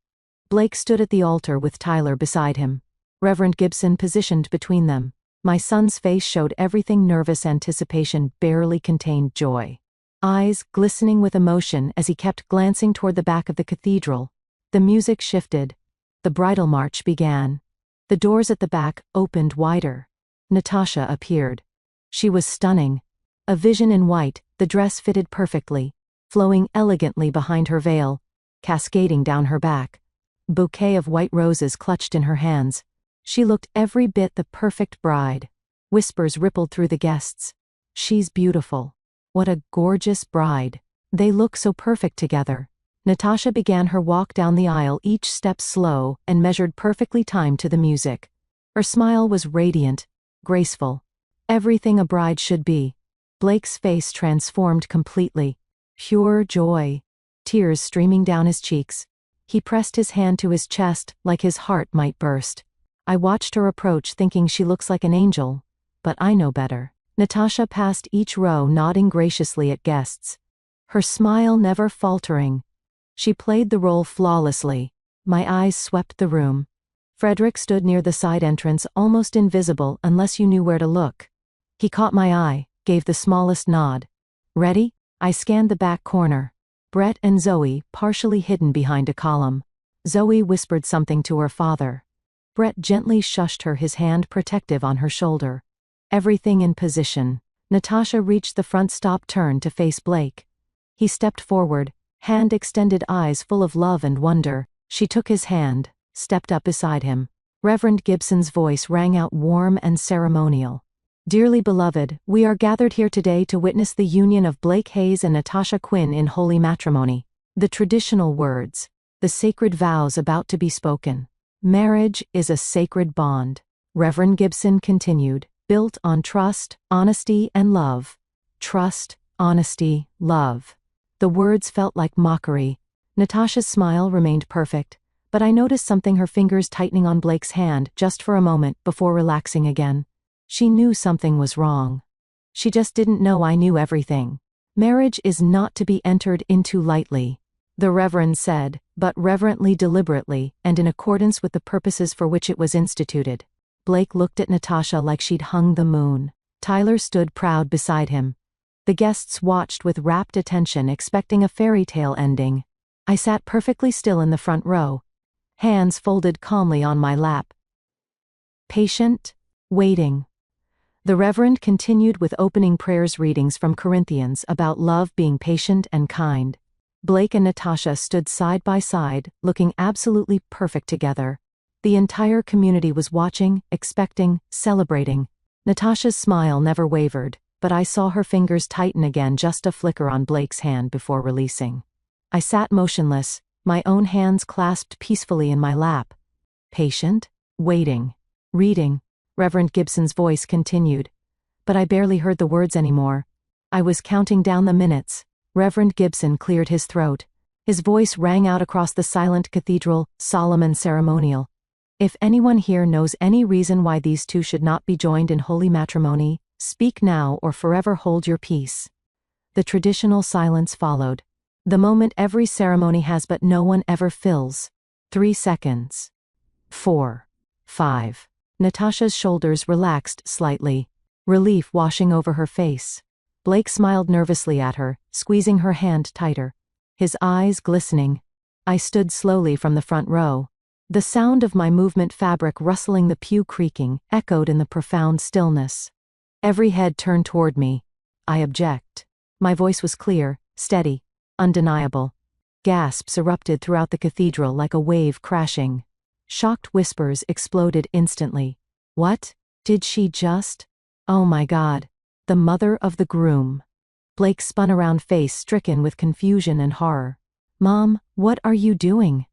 Blake stood at the altar with Tyler beside him. Reverend Gibson positioned between them. My son's face showed everything: nervous anticipation, barely contained joy. Eyes glistening with emotion as he kept glancing toward the back of the cathedral. The music shifted. The bridal march began. The doors at the back opened wider. Natasha appeared. She was stunning. A vision in white, the dress fitted perfectly, flowing elegantly behind her veil, cascading down her back. Bouquet of white roses clutched in her hands. She looked every bit the perfect bride. Whispers rippled through the guests. "She's beautiful. What a gorgeous bride. They look so perfect together." Natasha began her walk down the aisle, each step slow and measured, perfectly timed to the music. Her smile was radiant, graceful. Everything a bride should be. Blake's face transformed completely. Pure joy. Tears streaming down his cheeks. He pressed his hand to his chest, like his heart might burst. I watched her approach, thinking she looks like an angel. But I know better. Natasha passed each row, nodding graciously at guests. Her smile never faltering. She played the role flawlessly. My eyes swept the room. Frederick stood near the side entrance, almost invisible unless you knew where to look. He caught my eye, gave the smallest nod. "Ready?" I scanned the back corner. Brett and Zoe, partially hidden behind a column. Zoe whispered something to her father. Brett gently shushed her, his hand protective on her shoulder. Everything in position. Natasha reached the front stop, turned to face Blake. He stepped forward, hand extended, eyes full of love and wonder. She took his hand, stepped up beside him. Reverend Gibson's voice rang out, warm and ceremonial. "Dearly beloved, we are gathered here today to witness the union of Blake Hayes and Natasha Quinn in holy matrimony." The traditional words, the sacred vows about to be spoken. "Marriage is a sacred bond," Reverend Gibson continued, "built on trust, honesty, and love." Trust, honesty, love. The words felt like mockery. Natasha's smile remained perfect, but I noticed something: her fingers tightening on Blake's hand just for a moment before relaxing again. She knew something was wrong. She just didn't know I knew everything. "Marriage is not to be entered into lightly," the Reverend said, but reverently, deliberately, and in accordance with the purposes for which it was instituted. Blake looked at Natasha like she'd hung the moon. Tyler stood proud beside him. The guests watched with rapt attention, expecting a fairy tale ending. I sat perfectly still in the front row, hands folded calmly on my lap. Patient, waiting. The Reverend continued with opening prayers, readings from Corinthians about love being patient and kind. Blake and Natasha stood side by side, looking absolutely perfect together. The entire community was watching, expecting, celebrating. Natasha's smile never wavered, but I saw her fingers tighten again, just a flicker on Blake's hand before releasing. I sat motionless, my own hands clasped peacefully in my lap. Patient, waiting, reading. Reverend Gibson's voice continued. But I barely heard the words anymore. I was counting down the minutes. Reverend Gibson cleared his throat. His voice rang out across the silent cathedral, solemn and ceremonial. "If anyone here knows any reason why these two should not be joined in holy matrimony, speak now or forever hold your peace." The traditional silence followed. The moment every ceremony has but no one ever fills. 3 seconds. 4. 5. Natasha's shoulders relaxed slightly, relief washing over her face. Blake smiled nervously at her, squeezing her hand tighter, his eyes glistening. I stood slowly from the front row. The sound of my movement, fabric rustling, the pew creaking, echoed in the profound stillness. Every head turned toward me. "I object." My voice was clear, steady, undeniable. Gasps erupted throughout the cathedral like a wave crashing. Shocked whispers exploded instantly. "What? Did she just? Oh my God. The mother of the groom." Blake spun around, face stricken with confusion and horror. Mom, what are you doing?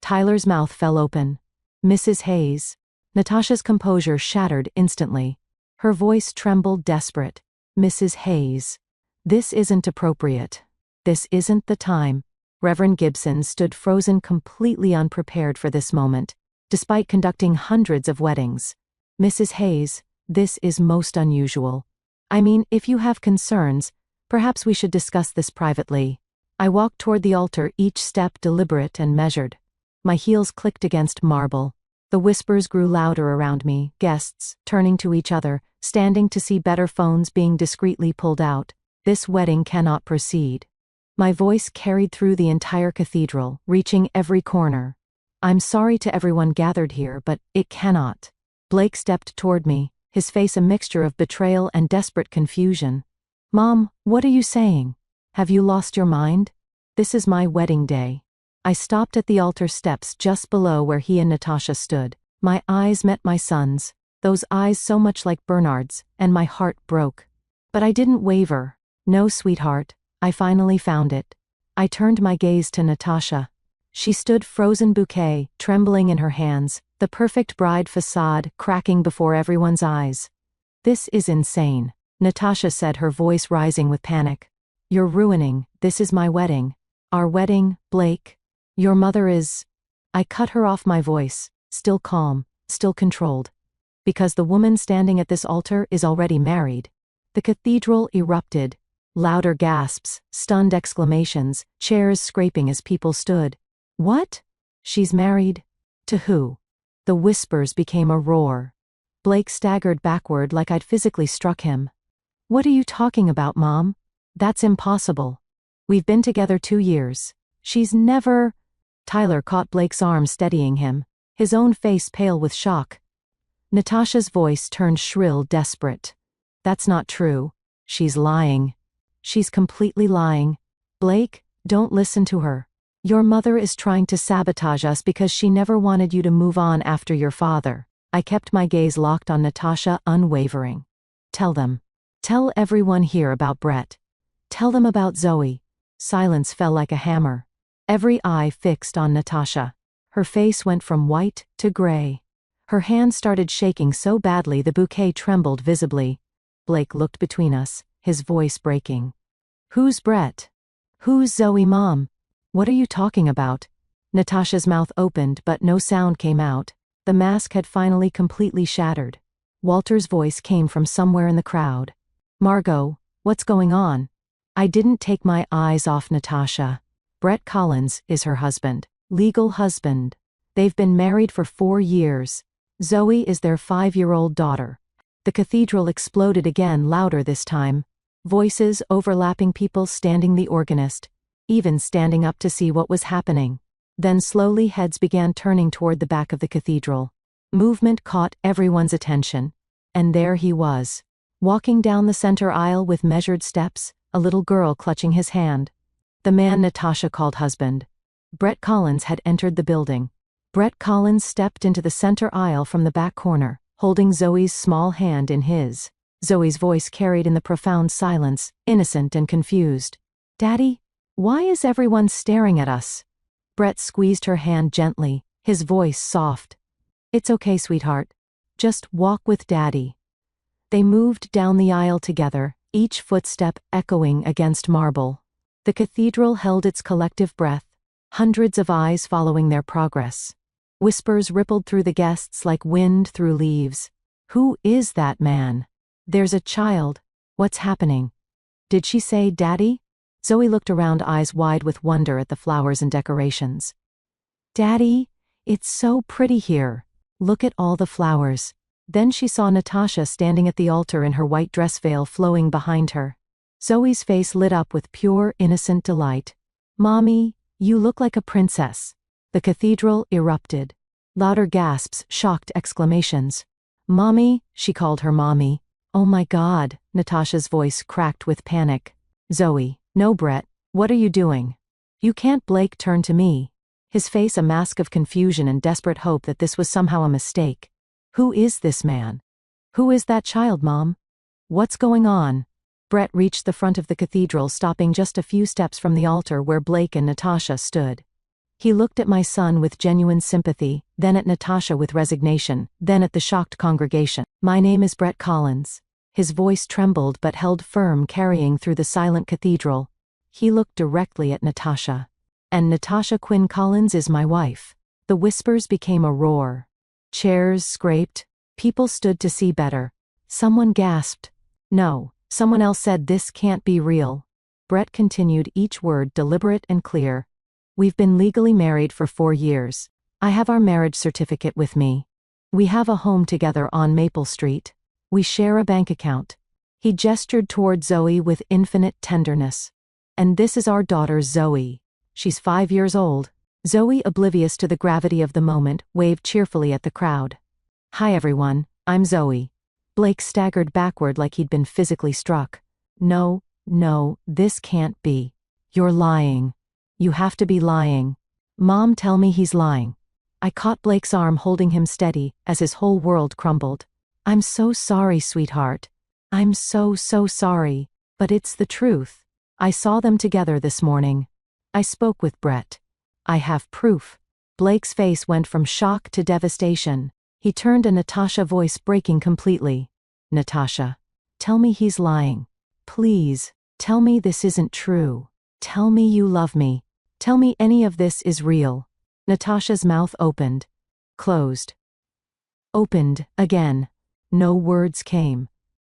Tyler's mouth fell open. Mrs. Hayes. Natasha's composure shattered instantly. Her voice trembled, desperate. Mrs. Hayes. This isn't appropriate. This isn't the time. Reverend Gibson stood frozen, completely unprepared for this moment, despite conducting hundreds of weddings. Mrs. Hayes, this is most unusual. I mean, if you have concerns, perhaps we should discuss this privately. I walked toward the altar, each step deliberate and measured. My heels clicked against marble. The whispers grew louder around me, guests, turning to each other, standing to see better, phones being discreetly pulled out. This wedding cannot proceed. My voice carried through the entire cathedral, reaching every corner. I'm sorry to everyone gathered here, but it cannot. Blake stepped toward me, his face a mixture of betrayal and desperate confusion. Mom, what are you saying? Have you lost your mind? This is my wedding day. I stopped at the altar steps just below where he and Natasha stood. My eyes met my son's, those eyes so much like Bernard's, and my heart broke. But I didn't waver. No, sweetheart, I finally found it. I turned my gaze to Natasha. She stood frozen, bouquet trembling in her hands, the perfect bride facade cracking before everyone's eyes. This is insane, Natasha said, her voice rising with panic. You're ruining, this is my wedding. Our wedding, Blake. Your mother is... I cut her off, my voice, still calm, still controlled. Because the woman standing at this altar is already married. The cathedral erupted. Louder gasps, stunned exclamations, chairs scraping as people stood. What? She's married? To who? The whispers became a roar. Blake staggered backward like I'd physically struck him. What are you talking about, Mom? That's impossible. We've been together 2 years. She's never... Tyler caught Blake's arm, steadying him, his own face pale with shock. Natasha's voice turned shrill, desperate. That's not true. She's lying. She's completely lying. Blake, don't listen to her. Your mother is trying to sabotage us because she never wanted you to move on after your father. I kept my gaze locked on Natasha, unwavering. Tell them. Tell everyone here about Brett. Tell them about Zoe. Silence fell like a hammer. Every eye fixed on Natasha. Her face went from white to gray. Her hand started shaking so badly the bouquet trembled visibly. Blake looked between us, his voice breaking. Who's Brett? Who's Zoe, Mom? What are you talking about? Natasha's mouth opened but no sound came out. The mask had finally completely shattered. Walter's voice came from somewhere in the crowd. Margot, what's going on? I didn't take my eyes off Natasha. Brett Collins is her husband. Legal husband. They've been married for 4 years. Zoe is their 5-year-old daughter. The cathedral exploded again, louder this time. Voices overlapping, people standing, the organist, even standing up to see what was happening. Then slowly heads began turning toward the back of the cathedral. Movement caught everyone's attention. And there he was, walking down the center aisle with measured steps, a little girl clutching his hand. The man Natasha called husband. Brett Collins had entered the building. Brett Collins stepped into the center aisle from the back corner, holding Zoe's small hand in his. Zoe's voice carried in the profound silence, innocent and confused. Daddy? Why is everyone staring at us? Brett squeezed her hand gently, his voice soft. It's okay, sweetheart. Just walk with Daddy. They moved down the aisle together, each footstep echoing against marble. The cathedral held its collective breath, hundreds of eyes following their progress. Whispers rippled through the guests like wind through leaves. Who is that man? There's a child. What's happening? Did she say Daddy? Zoe looked around, eyes wide with wonder at the flowers and decorations. Daddy, it's so pretty here. Look at all the flowers. Then she saw Natasha standing at the altar in her white dress, veil flowing behind her. Zoe's face lit up with pure, innocent delight. Mommy, you look like a princess. The cathedral erupted. Louder gasps, shocked exclamations. Mommy, she called her mommy. Oh my God, Natasha's voice cracked with panic. Zoe, no, Brett, what are you doing? You can't. Blake turned to me, his face a mask of confusion and desperate hope that this was somehow a mistake. Who is this man? Who is that child, Mom? What's going on? Brett reached the front of the cathedral, stopping just a few steps from the altar where Blake and Natasha stood. He looked at my son with genuine sympathy, then at Natasha with resignation, then at the shocked congregation. "My name is Brett Collins." His voice trembled but held firm, carrying through the silent cathedral. He looked directly at Natasha. "And Natasha Quinn Collins is my wife." The whispers became a roar. Chairs scraped. People stood to see better. Someone gasped. "No." Someone else said, "This can't be real." Brett continued, each word deliberate and clear. "We've been legally married for 4 years. I have our marriage certificate with me. We have a home together on Maple Street. We share a bank account." He gestured toward Zoe with infinite tenderness. "And this is our daughter Zoe. She's 5 years old." Zoe, oblivious to the gravity of the moment, waved cheerfully at the crowd. "Hi everyone, I'm Zoe." Blake staggered backward like he'd been physically struck. No, this can't be. You're lying. You have to be lying. Mom, tell me he's lying." I caught Blake's arm, holding him steady, as his whole world crumbled. "I'm so sorry, sweetheart. I'm so sorry. But it's the truth. I saw them together this morning. I spoke with Brett. I have proof." Blake's face went from shock to devastation. He turned, a Natasha voice breaking completely. "Natasha, tell me he's lying. Please, tell me this isn't true. Tell me you love me. Tell me any of this is real." Natasha's mouth opened. Closed. Opened again. No words came.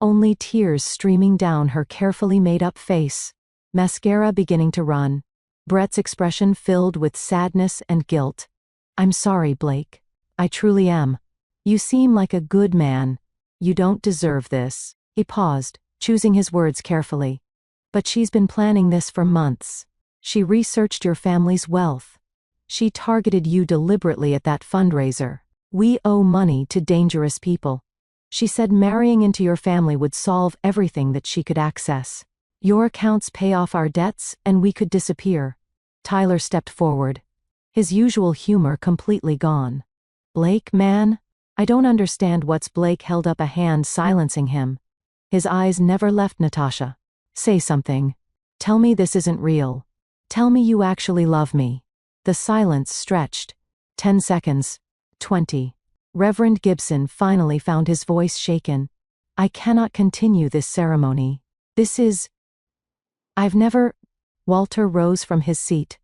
Only tears streaming down her carefully made-up face. Mascara beginning to run. Brett's expression filled with sadness and guilt. "I'm sorry, Blake. I truly am. You seem like a good man. You don't deserve this." He paused, choosing his words carefully. "But she's been planning this for months. She researched your family's wealth. She targeted you deliberately at that fundraiser. We owe money to dangerous people. She said marrying into your family would solve everything that she could access. Your accounts pay off our debts and we could disappear." Tyler stepped forward. His usual humor completely gone. "Blake, man, I don't understand what's." Blake held up a hand, silencing him. His eyes never left Natasha. "Say something. Tell me this isn't real. Tell me you actually love me." The silence stretched. 10 seconds. 20. Reverend Gibson finally found his voice shaken. "I cannot continue this ceremony. This is... I've never..." Walter rose from his seat,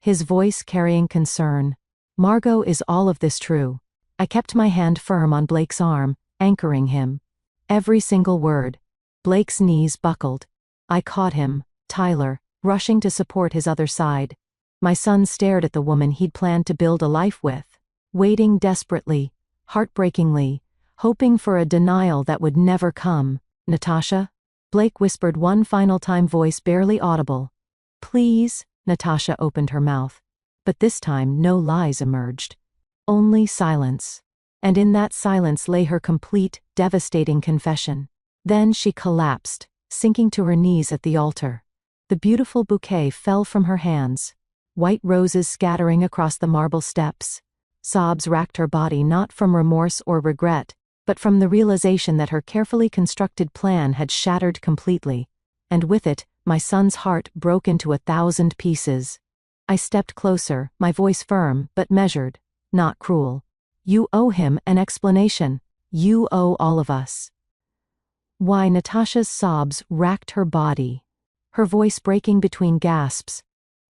his voice carrying concern. "Margot, is all of this true?" I kept my hand firm on Blake's arm, anchoring him. Every single word. Blake's knees buckled. I caught him, Tyler, rushing to support his other side. My son stared at the woman he'd planned to build a life with, waiting desperately, heartbreakingly, hoping for a denial that would never come. "Natasha?" Blake whispered one final time, voice barely audible. "Please?" Natasha opened her mouth. But this time no lies emerged. Only silence. And in that silence lay her complete, devastating confession. Then she collapsed, sinking to her knees at the altar. The beautiful bouquet fell from her hands, white roses scattering across the marble steps. Sobs racked her body, not from remorse or regret, but from the realization that her carefully constructed plan had shattered completely. And with it, my son's heart broke into 1,000 pieces. I stepped closer, my voice firm but measured, not cruel. "You owe him an explanation. You owe all of us." Why? Natasha's sobs racked her body, her voice breaking between gasps.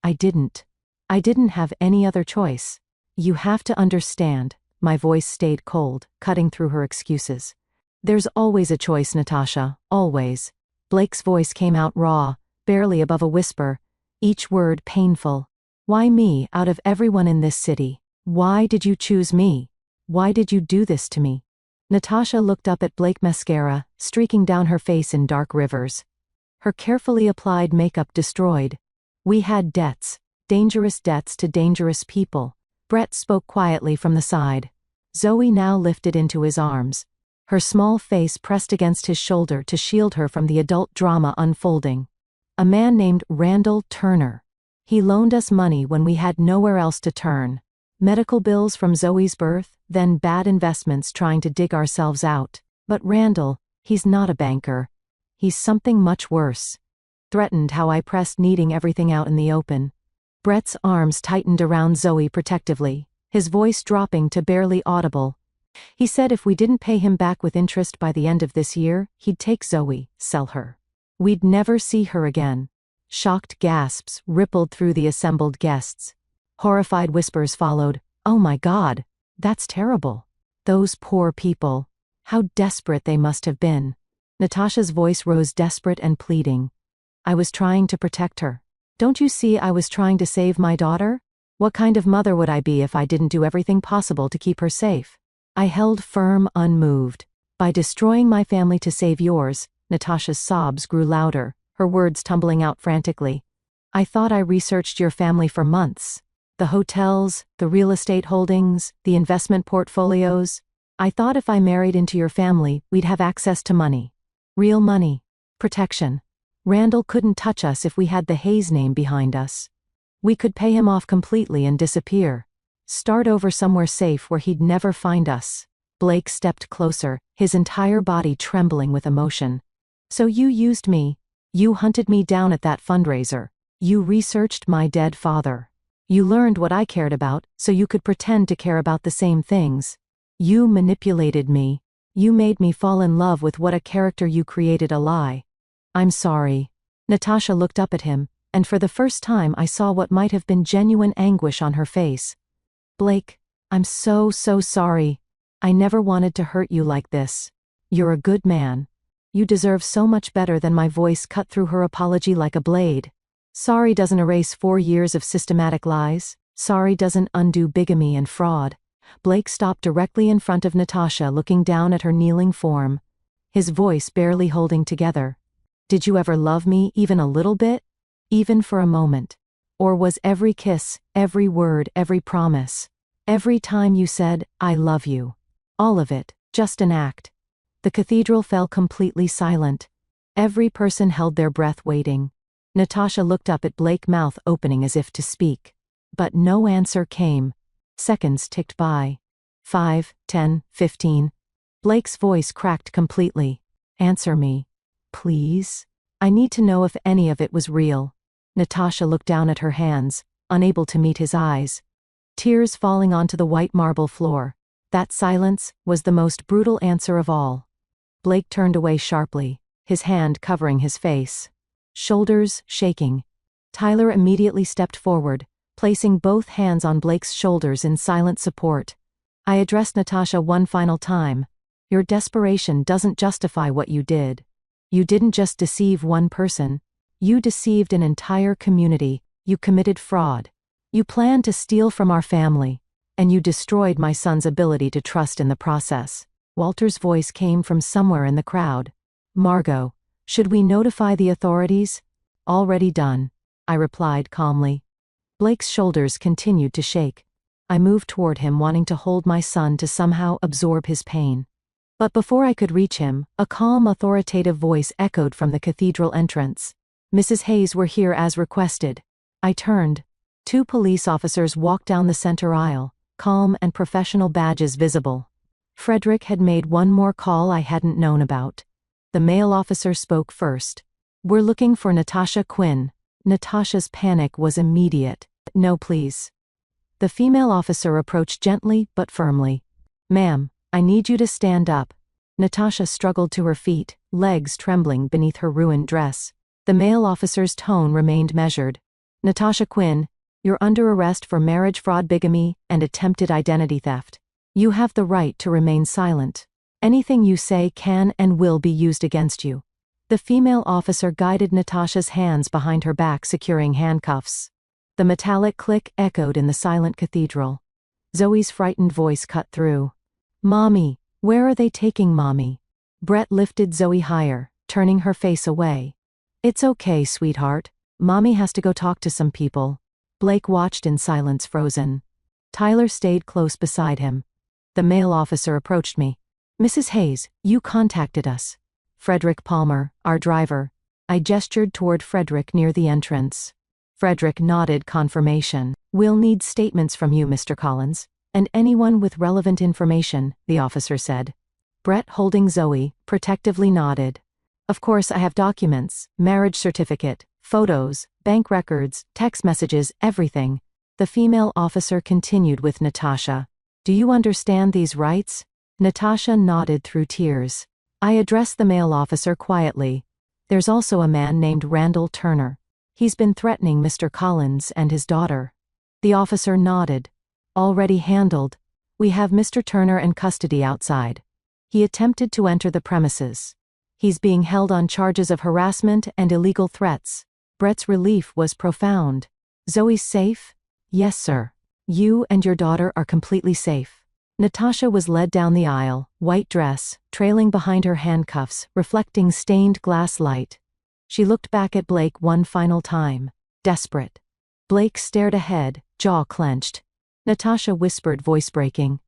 I didn't have any other choice. "You have to understand." My voice stayed cold, cutting through her excuses. "There's always a choice, Natasha, always." Blake's voice came out raw, barely above a whisper, each word painful. "Why me, out of everyone in this city? Why did you choose me? Why did you do this to me?" Natasha looked up at Blake, mascara streaking down her face in dark rivers. Her carefully applied makeup destroyed. "We had debts, dangerous debts to dangerous people." Brett spoke quietly from the side. Zoe now lifted into his arms, her small face pressed against his shoulder to shield her from the adult drama unfolding. "A man named Randall Turner. He loaned us money when we had nowhere else to turn. Medical bills from Zoe's birth, then bad investments trying to dig ourselves out. But Randall, he's not a banker. He's something much worse. Threatened how I pressed, needing everything out in the open. Brett's arms tightened around Zoe protectively, his voice dropping to barely audible. He said if we didn't pay him back with interest by the end of this year, he'd take Zoe, sell her. We'd never see her again. Shocked gasps rippled through the assembled guests. Horrified whispers followed. Oh my God, that's terrible. Those poor people. How desperate they must have been. Natasha's voice rose desperate and pleading. I was trying to protect her. Don't you see I was trying to save my daughter? What kind of mother would I be if I didn't do everything possible to keep her safe? I held firm, unmoved. By destroying my family to save yours, Natasha's sobs grew louder, her words tumbling out frantically. I thought I researched your family for months. The hotels, the real estate holdings, the investment portfolios. I thought if I married into your family, we'd have access to money. Real money. Protection. Randall couldn't touch us if we had the Hayes name behind us. We could pay him off completely and disappear. Start over somewhere safe where he'd never find us. Blake stepped closer, his entire body trembling with emotion. So you used me. You hunted me down at that fundraiser. You researched my dead father. You learned what I cared about, so you could pretend to care about the same things. You manipulated me. You made me fall in love with what a character you created a lie. I'm sorry. Natasha looked up at him, and for the first time I saw what might have been genuine anguish on her face. Blake, I'm so sorry. I never wanted to hurt you like this. You're a good man. You deserve so much better than. My voice cut through her apology like a blade. Sorry doesn't erase 4 years of systematic lies. Sorry doesn't undo bigamy and fraud. Blake stopped directly in front of Natasha, looking down at her kneeling form, his voice barely holding together. Did you ever love me even a little bit? Even for a moment? Or was every kiss, every word, every promise, every time you said, I love you, all of it, just an act? The cathedral fell completely silent. Every person held their breath, waiting. Natasha looked up at Blake, mouth opening as if to speak. But no answer came. Seconds ticked by. 5, 10, 15. Blake's voice cracked completely. Answer me. Please? I need to know if any of it was real. Natasha looked down at her hands, unable to meet his eyes. Tears falling onto the white marble floor. That silence was the most brutal answer of all. Blake turned away sharply, his hand covering his face. Shoulders shaking. Tyler immediately stepped forward, placing both hands on Blake's shoulders in silent support. I addressed Natasha one final time. Your desperation doesn't justify what you did. You didn't just deceive one person. You deceived an entire community. You committed fraud. You planned to steal from our family. And you destroyed my son's ability to trust in the process. Walter's voice came from somewhere in the crowd. Margot, should we notify the authorities? Already done, I replied calmly. Blake's shoulders continued to shake. I moved toward him, wanting to hold my son to somehow absorb his pain. But before I could reach him, a calm, authoritative voice echoed from the cathedral entrance. Mrs. Hayes, we're here as requested. I turned. 2 police officers walked down the center aisle, calm and professional, badges visible. Frederick had made one more call I hadn't known about. The male officer spoke first. We're looking for Natasha Quinn. Natasha's panic was immediate. No, please. The female officer approached gently but firmly. Ma'am, I need you to stand up. Natasha struggled to her feet, legs trembling beneath her ruined dress. The male officer's tone remained measured. Natasha Quinn, you're under arrest for marriage fraud, bigamy, and attempted identity theft. You have the right to remain silent. Anything you say can and will be used against you. The female officer guided Natasha's hands behind her back, securing handcuffs. The metallic click echoed in the silent cathedral. Zoe's frightened voice cut through. Mommy, where are they taking Mommy? Brett lifted Zoe higher, turning her face away. It's okay, sweetheart. Mommy has to go talk to some people. Blake watched in silence, frozen. Tyler stayed close beside him. The male officer approached me. Mrs. Hayes, you contacted us. Frederick Palmer, our driver. I gestured toward Frederick near the entrance. Frederick nodded confirmation. We'll need statements from you, Mr. Collins, and anyone with relevant information, the officer said. Brett, holding Zoe, protectively nodded. Of course, I have documents, marriage certificate, photos, bank records, text messages, everything. The female officer continued with Natasha. Do you understand these rights? Natasha nodded through tears. I addressed the male officer quietly. There's also a man named Randall Turner. He's been threatening Mr. Collins and his daughter. The officer nodded. Already handled. We have Mr. Turner in custody outside. He attempted to enter the premises. He's being held on charges of harassment and illegal threats. Brett's relief was profound. Zoe's safe? Yes, sir. You and your daughter are completely safe. Natasha was led down the aisle, white dress, trailing behind her handcuffs, reflecting stained glass light. She looked back at Blake one final time, desperate. Blake stared ahead, jaw clenched. Natasha whispered, voice breaking.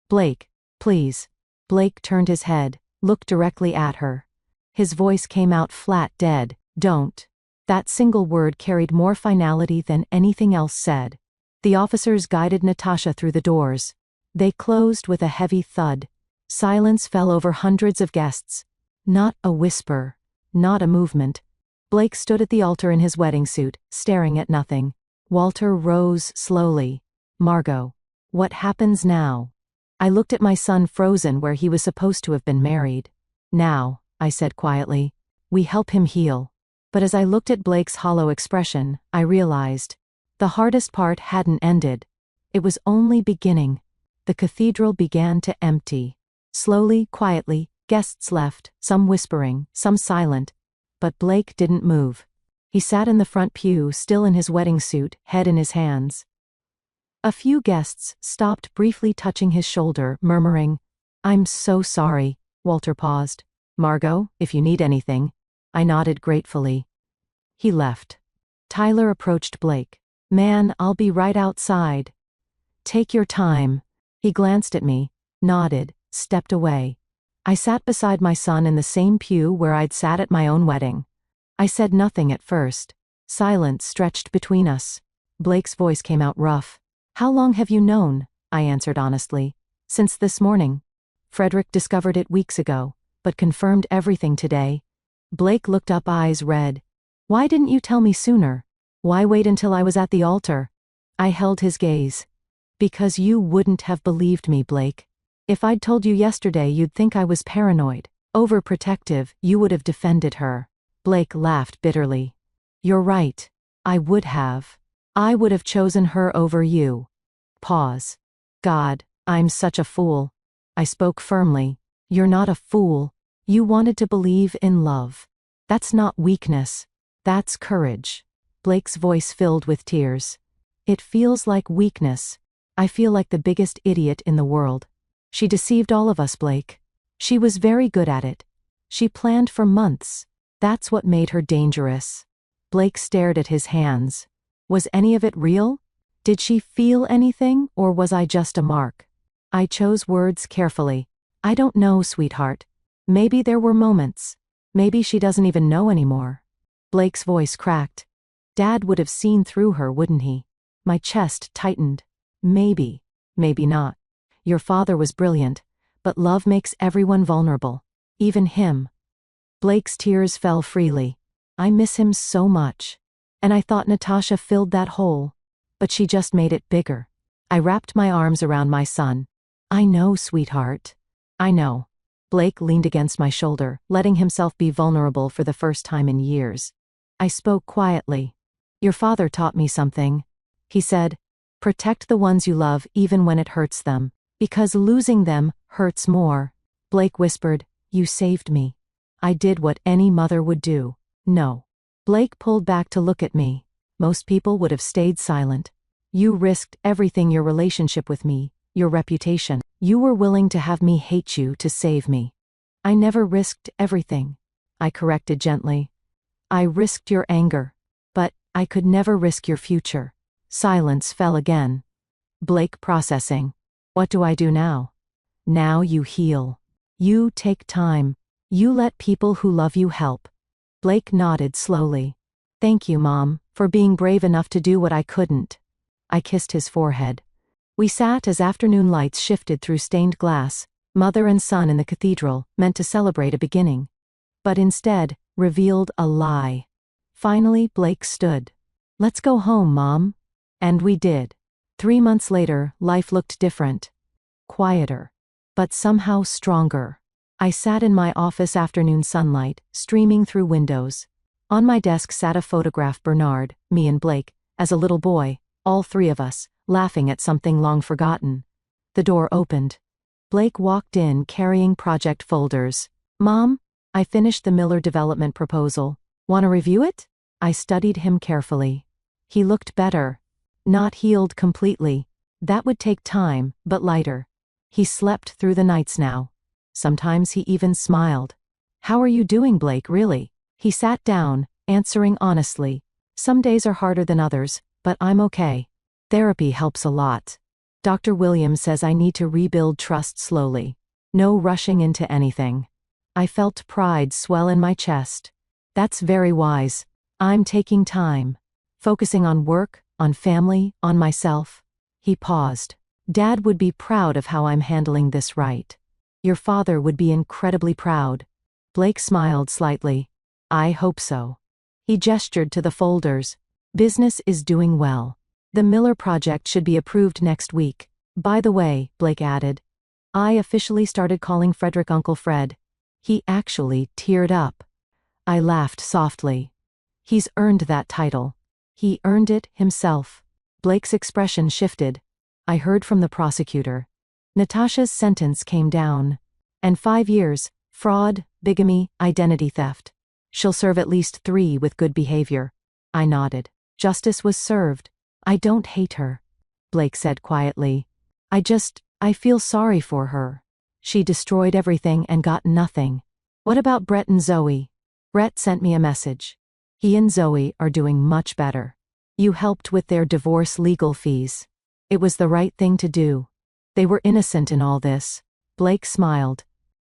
Blake, please. Blake turned his head, looked directly at her. His voice came out flat, dead. Don't. That single word carried more finality than anything else said. The officers guided Natasha through the doors. They closed with a heavy thud. Silence fell over hundreds of guests. Not a whisper. Not a movement. Blake stood at the altar in his wedding suit, staring at nothing. Walter rose slowly. Margot. What happens now? I looked at my son frozen where he was supposed to have been married. Now, I said quietly, we help him heal. But as I looked at Blake's hollow expression, I realized the hardest part hadn't ended. It was only beginning. The cathedral began to empty. Slowly, quietly, guests left, some whispering, some silent. But Blake didn't move. He sat in the front pew, still in his wedding suit, head in his hands. A few guests stopped, briefly touching his shoulder, murmuring, I'm so sorry. Walter paused. Margot, if you need anything. I nodded gratefully. He left. Tyler approached Blake. Man, I'll be right outside. Take your time. He glanced at me, nodded, stepped away. I sat beside my son in the same pew where I'd sat at my own wedding. I said nothing at first. Silence stretched between us. Blake's voice came out rough. How long have you known? I answered honestly. Since this morning. Frederick discovered it weeks ago, but confirmed everything today. Blake looked up, eyes red. Why didn't you tell me sooner? Why wait until I was at the altar? I held his gaze. Because you wouldn't have believed me, Blake. If I'd told you yesterday, you'd think I was paranoid, overprotective. You would have defended her. Blake laughed bitterly. You're right. I would have. I would have chosen her over you. Pause. God, I'm such a fool. I spoke firmly. You're not a fool. You wanted to believe in love. That's not weakness. That's courage. Blake's voice filled with tears. It feels like weakness. I feel like the biggest idiot in the world. She deceived all of us, Blake. She was very good at it. She planned for months. That's what made her dangerous. Blake stared at his hands. Was any of it real? Did she feel anything, or was I just a mark? I chose words carefully. I don't know, sweetheart. Maybe there were moments. Maybe she doesn't even know anymore. Blake's voice cracked. Dad would have seen through her, wouldn't he? My chest tightened. Maybe. Maybe not. Your father was brilliant, but love makes everyone vulnerable. Even him. Blake's tears fell freely. I miss him so much. And I thought Natasha filled that hole. But she just made it bigger. I wrapped my arms around my son. I know, sweetheart. I know. Blake leaned against my shoulder, letting himself be vulnerable for the first time in years. I spoke quietly. Your father taught me something. He said, protect the ones you love even when it hurts them, because losing them hurts more. Blake whispered, you saved me. I did what any mother would do. No. Blake pulled back to look at me. Most people would have stayed silent. You risked everything, your relationship with me, your reputation. You were willing to have me hate you to save me. I never risked everything. I corrected gently. I risked your anger. But I could never risk your future. Silence fell again. Blake processing. What do I do now? Now you heal. You take time. You let people who love you help. Blake nodded slowly. Thank you, Mom, for being brave enough to do what I couldn't. I kissed his forehead. We sat as afternoon lights shifted through stained glass, mother and son in the cathedral, meant to celebrate a beginning. but instead, revealed a lie. Finally, Blake stood. "Let's go home, Mom." And we did. 3 months later, life looked different. Quieter. But somehow stronger. I sat in my office, afternoon sunlight, streaming through windows. On my desk sat a photograph: Bernard, me and Blake, as a little boy, all three of us, laughing at something long forgotten. The door opened. Blake walked in carrying project folders. "Mom, I finished the Miller development proposal. Want to review it?" I studied him carefully. He looked better. Not healed completely. That would take time, but lighter. He slept through the nights now. Sometimes he even smiled. "How are you doing, Blake, really?" He sat down, answering honestly. "Some days are harder than others, but I'm okay. Therapy helps a lot. Dr. Williams says I need to rebuild trust slowly. No rushing into anything." I felt pride swell in my chest. "That's very wise. I'm taking time. Focusing on work, on family, on myself." He paused. "Dad would be proud of how I'm handling this, right? Your father would be incredibly proud." Blake smiled slightly. "I hope so." He gestured to the folders. "Business is doing well. The Miller project should be approved next week. By the way," Blake added, "I officially started calling Frederick Uncle Fred." He actually teared up. I laughed softly. "He's earned that title. He earned it himself." Blake's expression shifted. "I heard from the prosecutor. Natasha's sentence came down. And 5 years, fraud, bigamy, identity theft. She'll serve at least 3 with good behavior." I nodded. "Justice was served. I don't hate her," Blake said quietly. I feel sorry for her. She destroyed everything and got nothing." "What about Brett and Zoe?" "Brett sent me a message. He and Zoe are doing much better. You helped with their divorce legal fees. It was the right thing to do. They were innocent in all this." Blake smiled.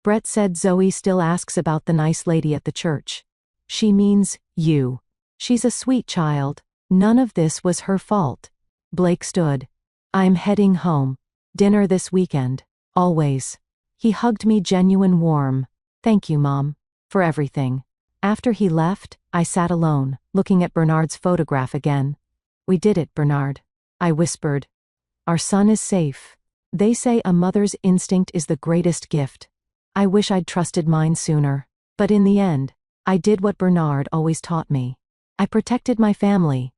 "Brett said Zoe still asks about the nice lady at the church. She means you. She's a sweet child. None of this was her fault." Blake stood. "I'm heading home. Dinner this weekend. Always." He hugged me, genuine warm. "Thank you, Mom, for everything." After he left, I sat alone, looking at Bernard's photograph again. "We did it, Bernard," I whispered. "Our son is safe. They say a mother's instinct is the greatest gift. I wish I'd trusted mine sooner. But in the end, I did what Bernard always taught me. I protected my family."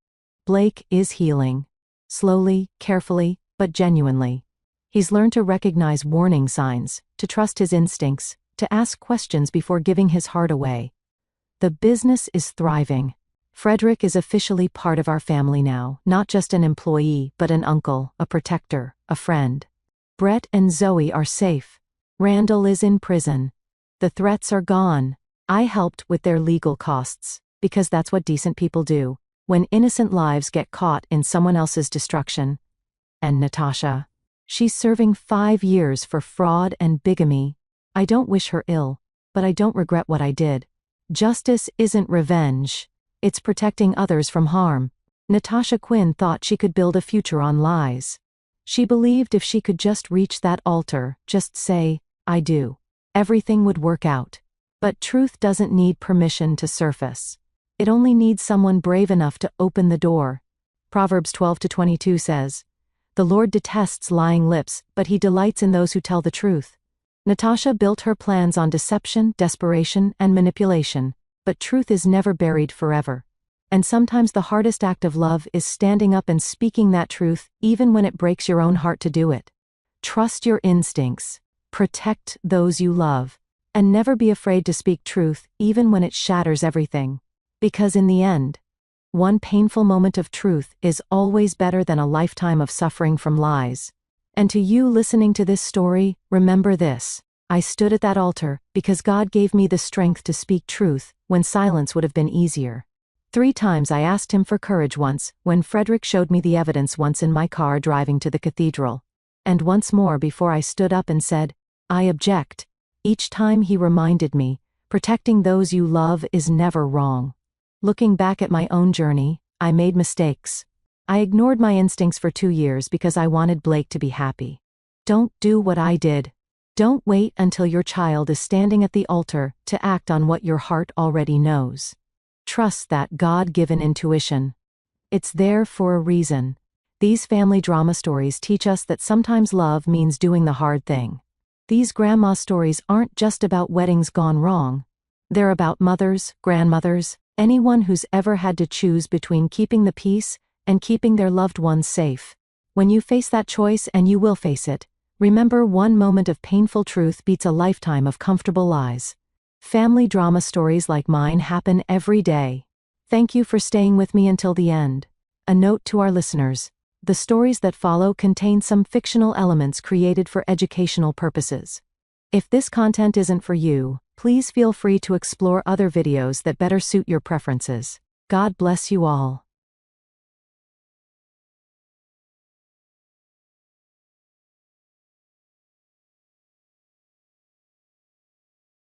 Blake is healing. Slowly, carefully, but genuinely. He's learned to recognize warning signs, to trust his instincts, to ask questions before giving his heart away. The business is thriving. Frederick is officially part of our family now, not just an employee, but an uncle, a protector, a friend. Brett and Zoe are safe. Randall is in prison. The threats are gone. I helped with their legal costs, because that's what decent people do, when innocent lives get caught in someone else's destruction. And Natasha. She's serving 5 years for fraud and bigamy. I don't wish her ill, but I don't regret what I did. Justice isn't revenge. It's protecting others from harm. Natasha Quinn thought she could build a future on lies. She believed if she could just reach that altar, just say, "I do," everything would work out. But truth doesn't need permission to surface. It only needs someone brave enough to open the door. Proverbs 12-22 says, "The Lord detests lying lips, but he delights in those who tell the truth." Natasha built her plans on deception, desperation, and manipulation, but truth is never buried forever. And sometimes the hardest act of love is standing up and speaking that truth, even when it breaks your own heart to do it. Trust your instincts. Protect those you love. And never be afraid to speak truth, even when it shatters everything. Because in the end, one painful moment of truth is always better than a lifetime of suffering from lies. And to you listening to this story, remember this. I stood at that altar because God gave me the strength to speak truth when silence would have been easier. 3 times I asked him for courage: once, when Frederick showed me the evidence, once in my car driving to the cathedral, and once more before I stood up and said, "I object." Each time he reminded me, protecting those you love is never wrong. Looking back at my own journey, I made mistakes. I ignored my instincts for 2 years because I wanted Blake to be happy. Don't do what I did. Don't wait until your child is standing at the altar to act on what your heart already knows. Trust that God-given intuition. It's there for a reason. These family drama stories teach us that sometimes love means doing the hard thing. These grandma stories aren't just about weddings gone wrong. They're about mothers, grandmothers, anyone who's ever had to choose between keeping the peace and keeping their loved ones safe. When you face that choice, and you will face it, remember, one moment of painful truth beats a lifetime of comfortable lies. Family drama stories like mine happen every day. Thank you for staying with me until the end. A note to our listeners: the stories that follow contain some fictional elements created for educational purposes. If this content isn't for you, please feel free to explore other videos that better suit your preferences. God bless you all.